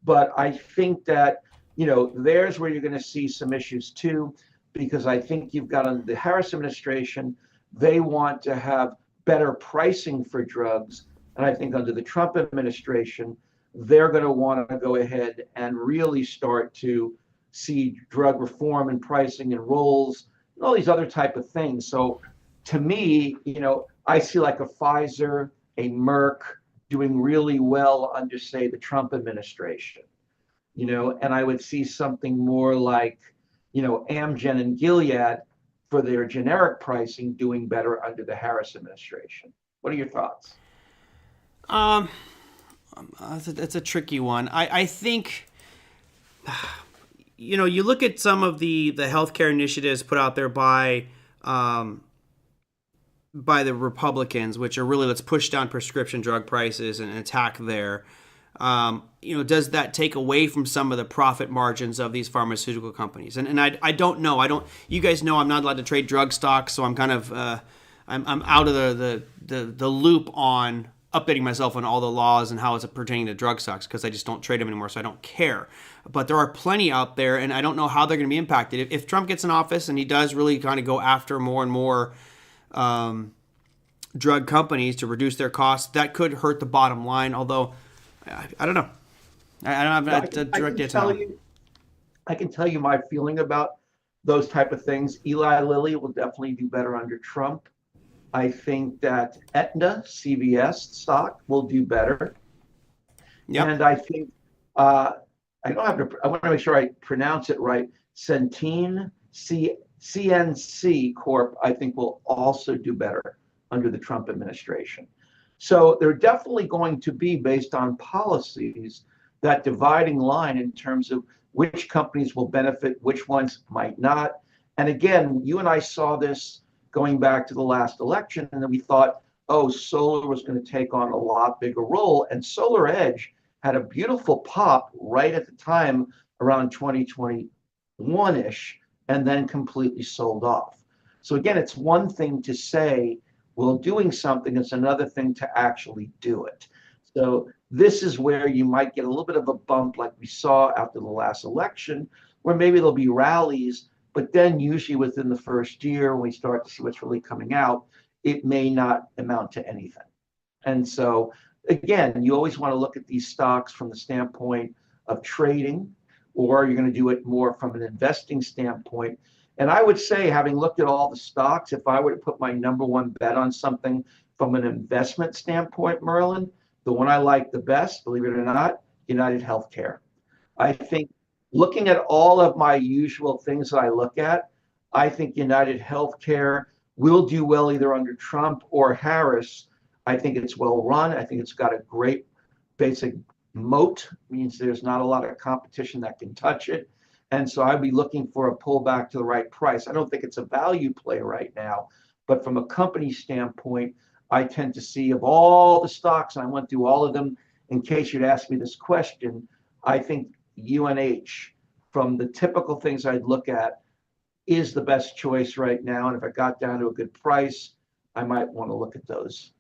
but I think that, there's where you're going to see some issues too, because I think you've got under the Harris administration, they want to have better pricing for drugs. And I think under the Trump administration, they're going to want to go ahead and really start to see drug reform and pricing and rolls and all these other type of things. So to me, I see like a Pfizer, a Merck doing really well under, say, the Trump administration, and I would see something more like, Amgen and Gilead for their generic pricing doing better under the Harris administration. What are your thoughts? Um, it's a tricky one. I think, you look at some of the healthcare initiatives put out there by the Republicans, which are really let's push down prescription drug prices and attack there. Does that take away from some of the profit margins of these pharmaceutical companies? And I don't know. I don't. You guys know I'm not allowed to trade drug stocks, so I'm kind of I'm out of the loop on updating myself on all the laws and how it's pertaining to drug stocks because I just don't trade them anymore, so I don't care. But there are plenty out there, and I don't know how they're going to be impacted. If Trump gets in office and he does really kind of go after more and more drug companies to reduce their costs, that could hurt the bottom line. Although, I don't know. I don't have a direct answer. I can tell you my feeling about those type of things. Eli Lilly will definitely do better under Trump. I think that Aetna, CVS stock will do better. Yep. And I think I don't have to. I want to make sure I pronounce it right. Centene, CNC Corp, I think will also do better under the Trump administration. So they're definitely going to be based on policies, that dividing line in terms of which companies will benefit, which ones might not. And again, you and I saw this going back to the last election, and then we thought, oh, solar was going to take on a lot bigger role. And Solar Edge had a beautiful pop right at the time around 2021-ish, and then completely sold off. So again, it's one thing to say, well, doing something, it's another thing to actually do it. So this is where you might get a little bit of a bump like we saw after the last election, where maybe there'll be rallies, but then usually within the first year, when we start to see what's really coming out, it may not amount to anything. And so again, you always want to look at these stocks from the standpoint of trading, or you're going to do it more from an investing standpoint. And I would say, having looked at all the stocks, if I were to put my number one bet on something from an investment standpoint, Merlin, the one I like the best, believe it or not, United Healthcare. I think looking at all of my usual things that I look at, I think United Healthcare will do well either under Trump or Harris. I think it's well run. I think it's got a great basic moat, means there's not a lot of competition that can touch it. And so I'd be looking for a pullback to the right price. I don't think it's a value play right now, but from a company standpoint, I tend to see of all the stocks, and I went through all of them in case you'd ask me this question, I think UNH, from the typical things I'd look at, is the best choice right now. And if it got down to a good price, I might want to look at those.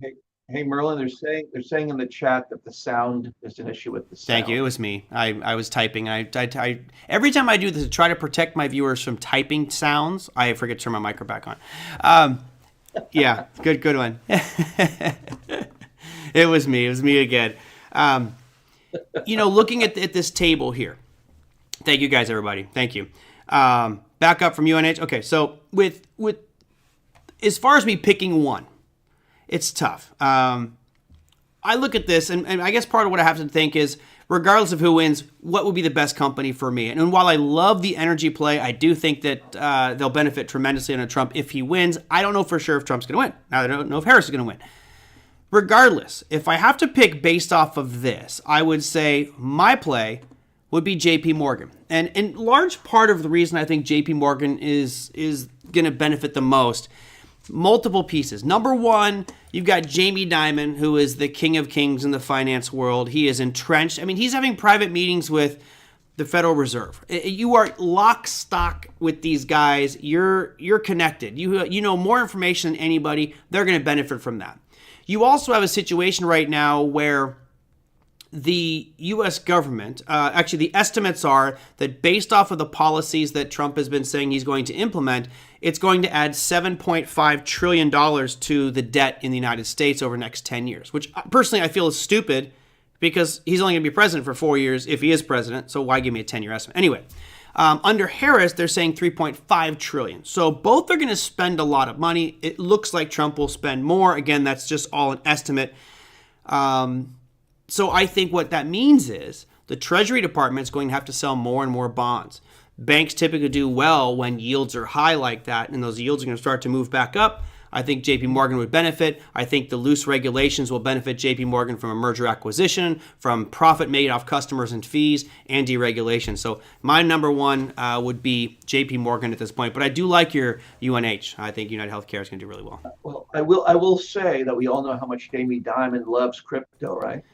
Hey, hey, Merlin, they're saying in the chat that the sound is an issue with the Thank you. It sound. was me. I was typing. Every time I do this to try to protect my viewers from typing sounds, I forget to turn my micro back on. Yeah, good one. It was me. It was me again. Um, looking at this table here. Thank you guys, everybody. Thank you. Back up from UNH. Okay, so with as far as me picking one, it's tough. I look at this, and I guess part of what I have to think is, regardless of who wins, what would be the best company for me? And while I love the energy play, I do think that they'll benefit tremendously under Trump if he wins. I don't know for sure if Trump's going to win. Now, I don't know if Harris is going to win. Regardless, if I have to pick based off of this, I would say my play would be JP Morgan. And in large part of the reason I think JP Morgan is going to benefit the most, multiple pieces. Number one, you've got Jamie Dimon, who is the king of kings in the finance world. He is entrenched. I mean, he's having private meetings with the Federal Reserve. You are lock stock with these guys. You're connected. You know more information than anybody. They're going to benefit from that. You also have a situation right now where the U.S. government, actually the estimates are that based off of the policies that Trump has been saying he's going to implement, it's going to add $7.5 trillion to the debt in the United States over the next 10 years, which personally I feel is stupid because he's only going to be president for 4 years if he is president, so why give me a 10-year estimate? Anyway, under Harris, they're saying $3.5 trillion. So both are going to spend a lot of money. It looks like Trump will spend more. Again, that's just all an estimate. So I think what that means is the Treasury Department is going to have to sell more and more bonds. Banks typically do well when yields are high like that, and those yields are going to start to move back up. I think JP Morgan would benefit. I think the loose regulations will benefit JP Morgan from a merger acquisition, from profit made off customers and fees, and deregulation. So my number one would be JP Morgan at this point. But I do like your UNH. I think United Healthcare is going to do really well. Well, I will say that we all know how much Jamie Dimon loves crypto, right?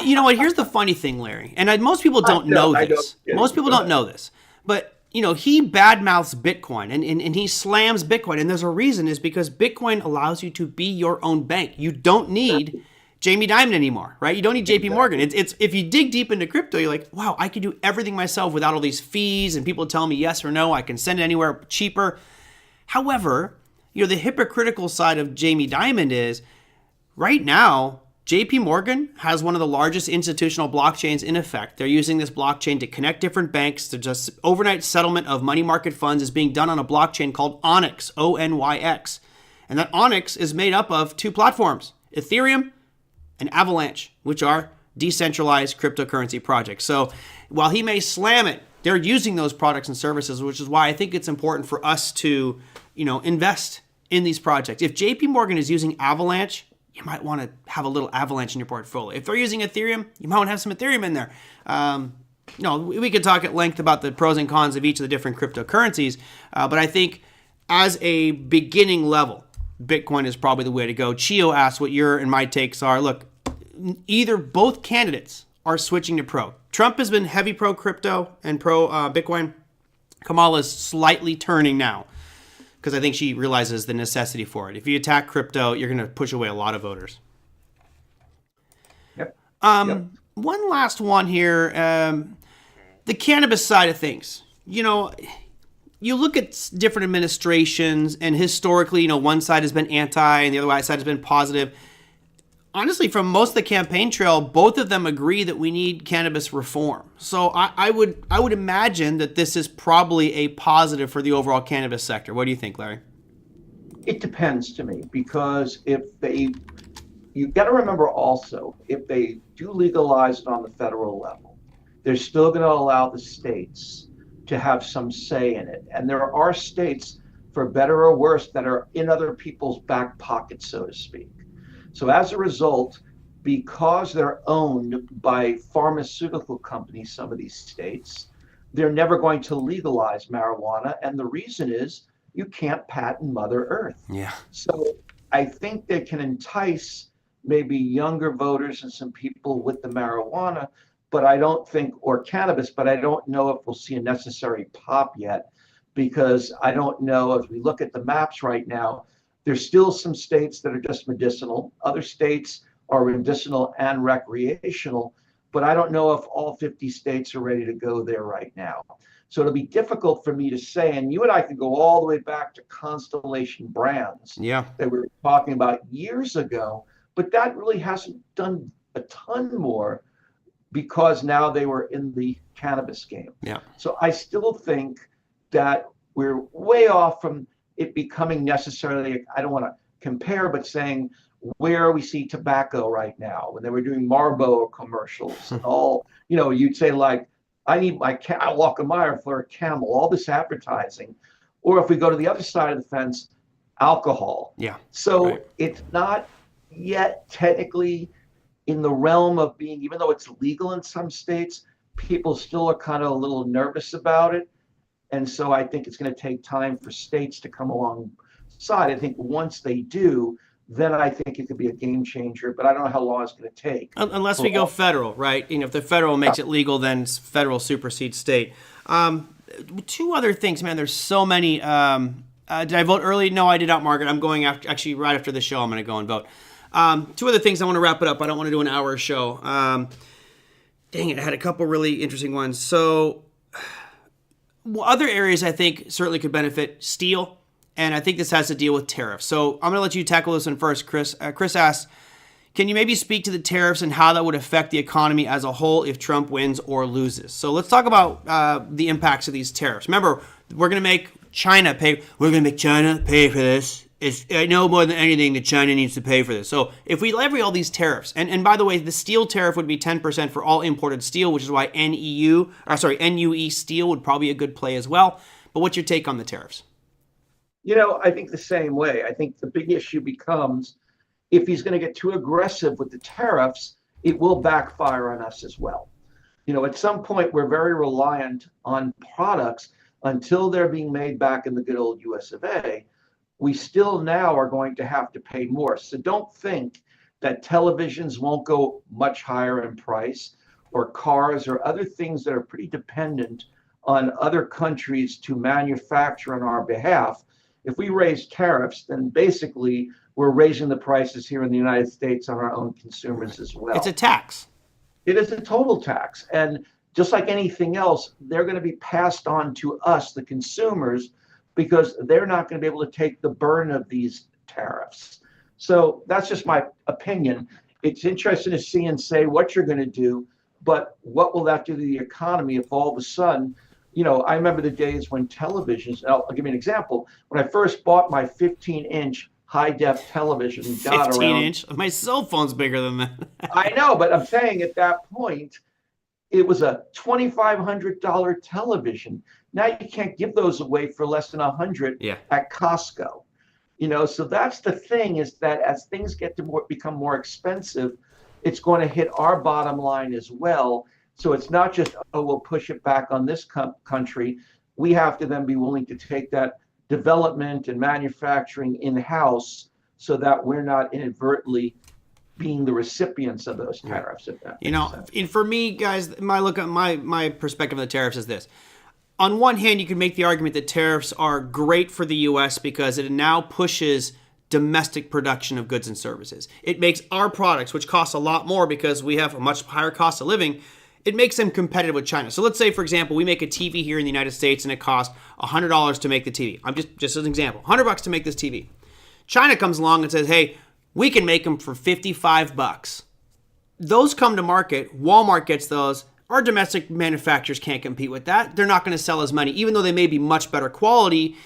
You know what? Here's the funny thing, Larry. And most people don't know this. Most people don't know this. But he badmouths Bitcoin and he slams Bitcoin. And there's a reason, is because Bitcoin allows you to be your own bank. You don't need Jamie Dimon anymore, right? You don't need JP Morgan. It's if you dig deep into crypto, you're like, wow, I can do everything myself without all these fees and people telling me yes or no. I can send it anywhere cheaper. However, the hypocritical side of Jamie Dimon is right now, JP Morgan has one of the largest institutional blockchains in effect. They're using this blockchain to connect different banks. To just overnight settlement of money market funds is being done on a blockchain called Onyx, Onyx. And that Onyx is made up of two platforms, Ethereum and Avalanche, which are decentralized cryptocurrency projects. So while he may slam it, they're using those products and services, which is why I think it's important for us to, invest in these projects. If JP Morgan is using Avalanche, you might want to have a little Avalanche in your portfolio. If they're using Ethereum, you might want to have some Ethereum in there. We could talk at length about the pros and cons of each of the different cryptocurrencies, but I think as a beginning level, Bitcoin is probably the way to go. Chio asks what your and my takes are. Look, both candidates are switching to pro. Trump has been heavy pro crypto and pro Bitcoin. Kamala is slightly turning now, because I think she realizes the necessity for it. If you attack crypto, you're going to push away a lot of voters. Yep. One last one here. The cannabis side of things. You look at different administrations, and historically, one side has been anti and the other side has been positive. Honestly, from most of the campaign trail, both of them agree that we need cannabis reform. So I would imagine that this is probably a positive for the overall cannabis sector. What do you think, Larry? It depends to me, because you've got to remember also, if they do legalize it on the federal level, they're still going to allow the states to have some say in it. And there are states, for better or worse, that are in other people's back pockets, so to speak. So as a result, because they're owned by pharmaceutical companies, some of these states, they're never going to legalize marijuana. And the reason is you can't patent Mother Earth. Yeah. So I think they can entice maybe younger voters and some people with the marijuana, but I don't think, or cannabis, but I don't know if we'll see a necessary pop yet, because I don't know, as we look at the maps right now, There's still some states that are just medicinal. Other states are medicinal and recreational, but I don't know if all 50 states are ready to go there right now. So it'll be difficult for me to say, and you and I could go all the way back to Constellation Brands Yeah. that we were talking about years ago, but that really hasn't done a ton more because now they were in the cannabis game. Yeah. So I still think that we're way off from it becoming necessarily, I don't want to compare, but saying where we see tobacco right now, when they were doing Marlboro commercials and all, you'd say like, I need my Walker Meyer for a Camel, all this advertising. Or if we go to the other side of the fence, alcohol. Yeah. So right. It's not yet technically in the realm of being, even though it's legal in some states, people still are kind of a little nervous about it. And so I think it's going to take time for states to come alongside. I think once they do, then I think it could be a game changer, but I don't know how long it's going to take. Unless we go federal, right? If the federal makes it legal, then federal supersedes state. Two other things, man. There's so many. Did I vote early? No, I did not, Margaret. I'm going actually right after the show. I'm going to go and vote. Two other things. I want to wrap it up. I don't want to do an hour show. Dang it. I had a couple really interesting ones. So other areas I think certainly could benefit: steel. And I think this has to deal with tariffs. So I'm going to let you tackle this one first, Chris. Chris asks, can you maybe speak to the tariffs and how that would affect the economy as a whole if Trump wins or loses? So let's talk about the impacts of these tariffs. Remember, we're going to make China pay. We're going to make China pay for this. I know more than anything that China needs to pay for this. So if we levy all these tariffs, and by the way, the steel tariff would be 10% for all imported steel, which is why NUE steel would probably be a good play as well. But what's your take on the tariffs? I think the same way. I think the big issue becomes if he's going to get too aggressive with the tariffs, it will backfire on us as well. At some point, we're very reliant on products until they're being made back in the good old US of A. We still now are going to have to pay more. So don't think that televisions won't go much higher in price, or cars or other things that are pretty dependent on other countries to manufacture on our behalf. If we raise tariffs, then basically we're raising the prices here in the United States on our own consumers as well. It's a tax. It is a total tax. And just like anything else, they're going to be passed on to us, the consumers, because they're not going to be able to take the burden of these tariffs. So that's just my opinion. It's interesting to see and say what you're going to do, but what will that do to the economy if all of a sudden, I remember the days when televisions, I'll give you an example. When I first bought my 15-inch high-def television, 15-inch? My cell phone's bigger than that. I know, but I'm saying at that point, it was a $2,500 television. Now you can't give those away for less than $100 at Costco. So that's the thing, is that as things get to become more expensive, it's going to hit our bottom line as well. So it's not just, we'll push it back on this country. We have to then be willing to take that development and manufacturing in-house so that we're not inadvertently being the recipients of those tariffs. If that makes sense. And for me, guys, my perspective of the tariffs is this. On one hand, you can make the argument that tariffs are great for the U.S. because it now pushes domestic production of goods and services. It makes our products, which cost a lot more because we have a much higher cost of living, it makes them competitive with China. So let's say, for example, we make a TV here in the United States and it costs $100 to make the TV. I'm just as an example, $100 to make this TV. China comes along and says, hey, we can make them for $55. Those come to market. Walmart gets those. Our domestic manufacturers can't compete with that. They're not going to sell as many. Even though they may be much better quality,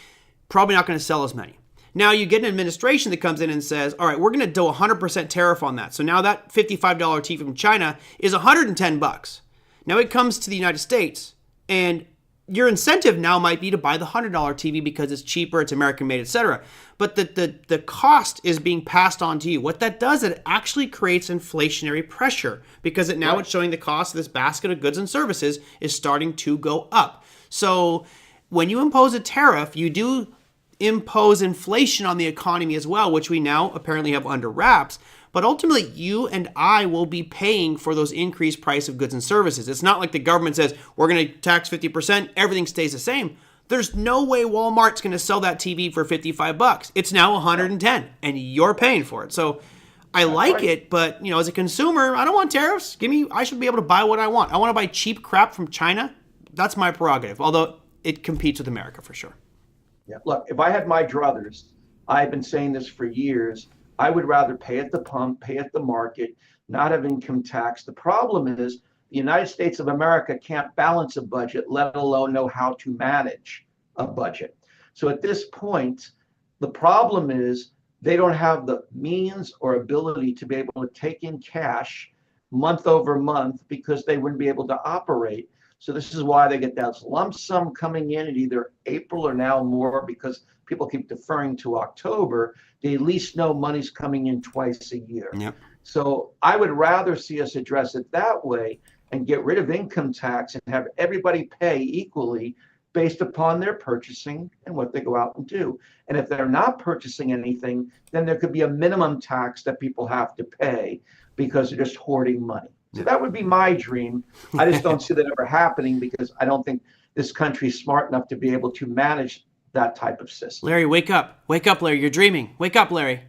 probably not going to sell as many. Now you get an administration that comes in and says, all right, we're going to do 100% tariff on that. So now that $55 TV from China is $110. Now it comes to the United States, and your incentive now might be to buy the $100 TV because it's cheaper, it's American made, etc. But the cost is being passed on to you. What that does, it actually creates inflationary pressure because it's showing the cost of this basket of goods and services is starting to go up. So when you impose a tariff, you do impose inflation on the economy as well, which we now apparently have under wraps. But ultimately, you and I will be paying for those increased price of goods and services. It's not like the government says, we're going to tax 50%, everything stays the same. There's no way Walmart's going to sell that TV for $55. It's now $110, and you're paying for it. So I like it, but as a consumer, I don't want tariffs. I should be able to buy what I want. I want to buy cheap crap from China. That's my prerogative, although it competes with America for sure. Yeah, look, if I had my druthers, I've been saying this for years, I would rather pay at the pump, pay at the market, not have income tax. The problem is the United States of America can't balance a budget, let alone know how to manage a budget. So at this point, the problem is they don't have the means or ability to be able to take in cash month over month because they wouldn't be able to operate. So this is why they get that lump sum coming in at either April or now more, because people keep deferring to October. They at least know money's coming in twice a year. Yep. So I would rather see us address it that way and get rid of income tax and have everybody pay equally based upon their purchasing and what they go out and do. And if they're not purchasing anything, then there could be a minimum tax that people have to pay because they're just hoarding money. So that would be my dream. I just don't see that ever happening because I don't think this country is smart enough to be able to manage that type of system. Larry, wake up. Wake up, Larry. You're dreaming. Wake up, Larry.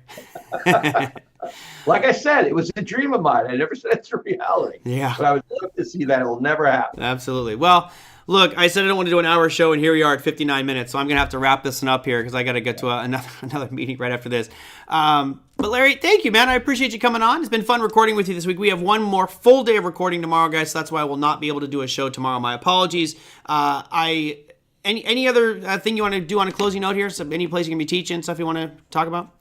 Like I said, it was a dream of mine. I never said it's a reality. Yeah. But I would love to see that. It will never happen. Absolutely. Well, look, I said I don't want to do an hour show, and here we are at 59 minutes, so I'm going to have to wrap this one up here because I got to get to another meeting right after this. But Larry, thank you, man. I appreciate you coming on. It's been fun recording with you this week. We have one more full day of recording tomorrow, guys, so that's why I will not be able to do a show tomorrow. My apologies. Any other thing you want to do on a closing note here? So any place you can be teaching, stuff you want to talk about?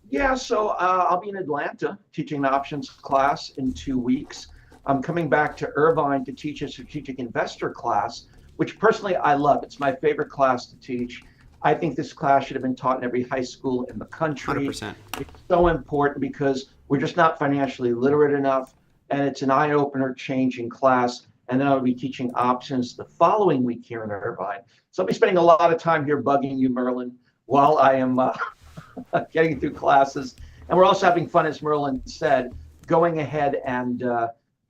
Yeah, so I'll be in Atlanta teaching an options class in 2 weeks. I'm coming back to Irvine to teach a strategic investor class, which personally I love. It's my favorite class to teach. I think this class should have been taught in every high school in the country. 100%. It's so important because we're just not financially literate enough, and it's an eye-opener, changing class. And then I'll be teaching options the following week here in Irvine. So I'll be spending a lot of time here bugging you, Merlin, while I am getting through classes. And we're also having fun, as Merlin said, going ahead and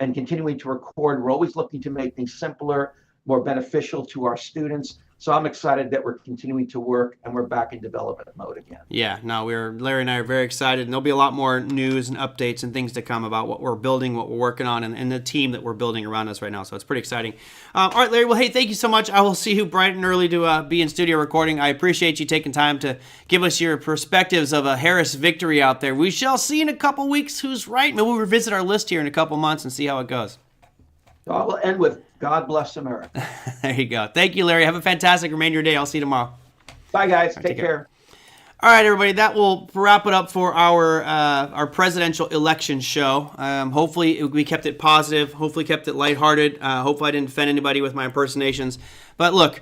continuing to record. We're always looking to make things simpler, more beneficial to our students. So I'm excited that we're continuing to work and we're back in development mode again. Yeah, no, Larry and I are very excited, and there'll be a lot more news and updates and things to come about what we're building, what we're working on, and the team that we're building around us right now. So it's pretty exciting. All right, Larry, well, hey, thank you so much. I will see you bright and early to be in studio recording. I appreciate you taking time to give us your perspectives of a Harris victory out there. We shall see in a couple weeks who's right. Maybe we'll revisit our list here in a couple months and see how it goes. So I will end with God bless America. There you go. Thank you, Larry. Have a fantastic remainder of your day. I'll see you tomorrow. Bye, guys. Take care. All right, everybody. That will wrap it up for our presidential election show. Hopefully, we kept it positive. Hopefully, kept it lighthearted. Hopefully, I didn't offend anybody with my impersonations. But look,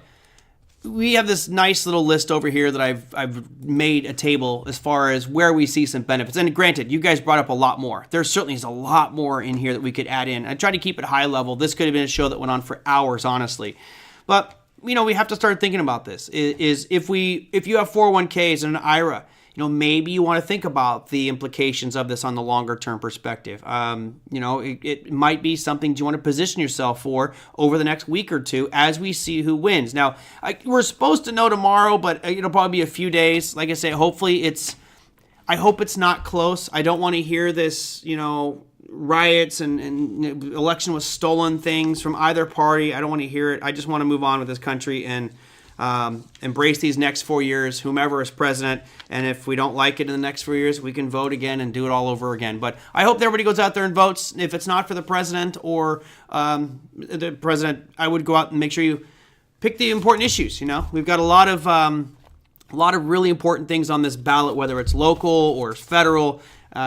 we have this nice little list over here that I've made a table as far as where we see some benefits. And granted, you guys brought up a lot more. There certainly is a lot more in here that we could add in. I tried to keep it high level. This could have been a show that went on for hours, honestly. But we have to start thinking about this. Is if you have 401ks and an IRA, maybe you want to think about the implications of this on the longer term perspective. It might be something you want to position yourself for over the next week or two as we see who wins. Now, we're supposed to know tomorrow, but it'll probably be a few days. Like I say, I hope it's not close. I don't want to hear this, riots and election was stolen things from either party. I don't want to hear it. I just want to move on with this country and embrace these next 4 years, whomever is president. And if we don't like it in the next 4 years, we can vote again and do it all over again. But I hope everybody goes out there and votes. If it's not for the president or the president, I would go out and make sure you pick the important issues. We've got a lot of really important things on this ballot, whether it's local or federal.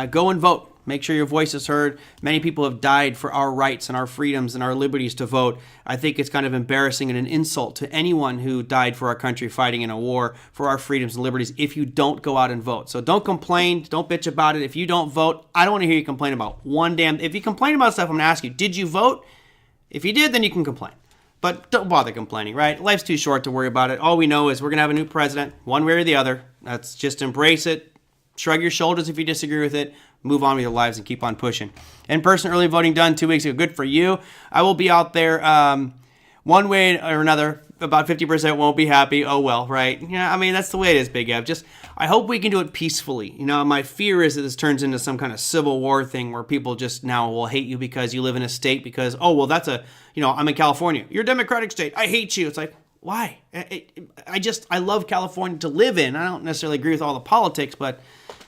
Go and vote. Make sure your voice is heard. Many people have died for our rights and our freedoms and our liberties to vote. I think it's kind of embarrassing and an insult to anyone who died for our country fighting in a war for our freedoms and liberties if you don't go out and vote. So don't complain. Don't bitch about it. If you don't vote, I don't want to hear you complain about one damn... If you complain about stuff, I'm going to ask you, did you vote? If you did, then you can complain. But don't bother complaining, right? Life's too short to worry about it. All we know is we're going to have a new president, one way or the other. Let's just embrace it. Shrug your shoulders if you disagree with it. Move on with your lives and keep on pushing. In-person early voting done 2 weeks ago. Good for you. I will be out there one way or another, about 50% won't be happy. Oh well, right? Yeah, I mean that's the way it is, Big Ev. Just I hope we can do it peacefully. My fear is that this turns into some kind of civil war thing where people just now will hate you because you live in a state because that's I'm in California. You're a Democratic state. I hate you. It's like why? I love California to live in. I don't necessarily agree with all the politics, but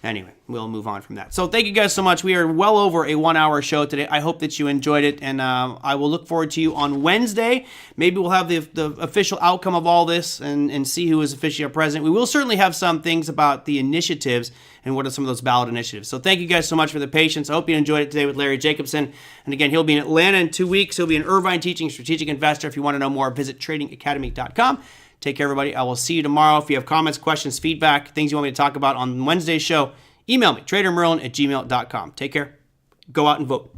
anyway, we'll move on from that. So thank you guys so much. We are well over a 1 hour show today. I hope that you enjoyed it, and I will look forward to you on Wednesday. Maybe we'll have the official outcome of all this and see who is officially our president. We will certainly have some things about the initiatives and what are some of those ballot initiatives. So thank you guys so much for the patience. I hope you enjoyed it today with Larry Jacobson. And again, he'll be in Atlanta in 2 weeks. He'll be in Irvine teaching strategic investor. If you want to know more, visit tradingacademy.com. Take care, everybody. I will see you tomorrow. If you have comments, questions, feedback, things you want me to talk about on Wednesday's show, email me, tradermerlin@gmail.com. Take care. Go out and vote.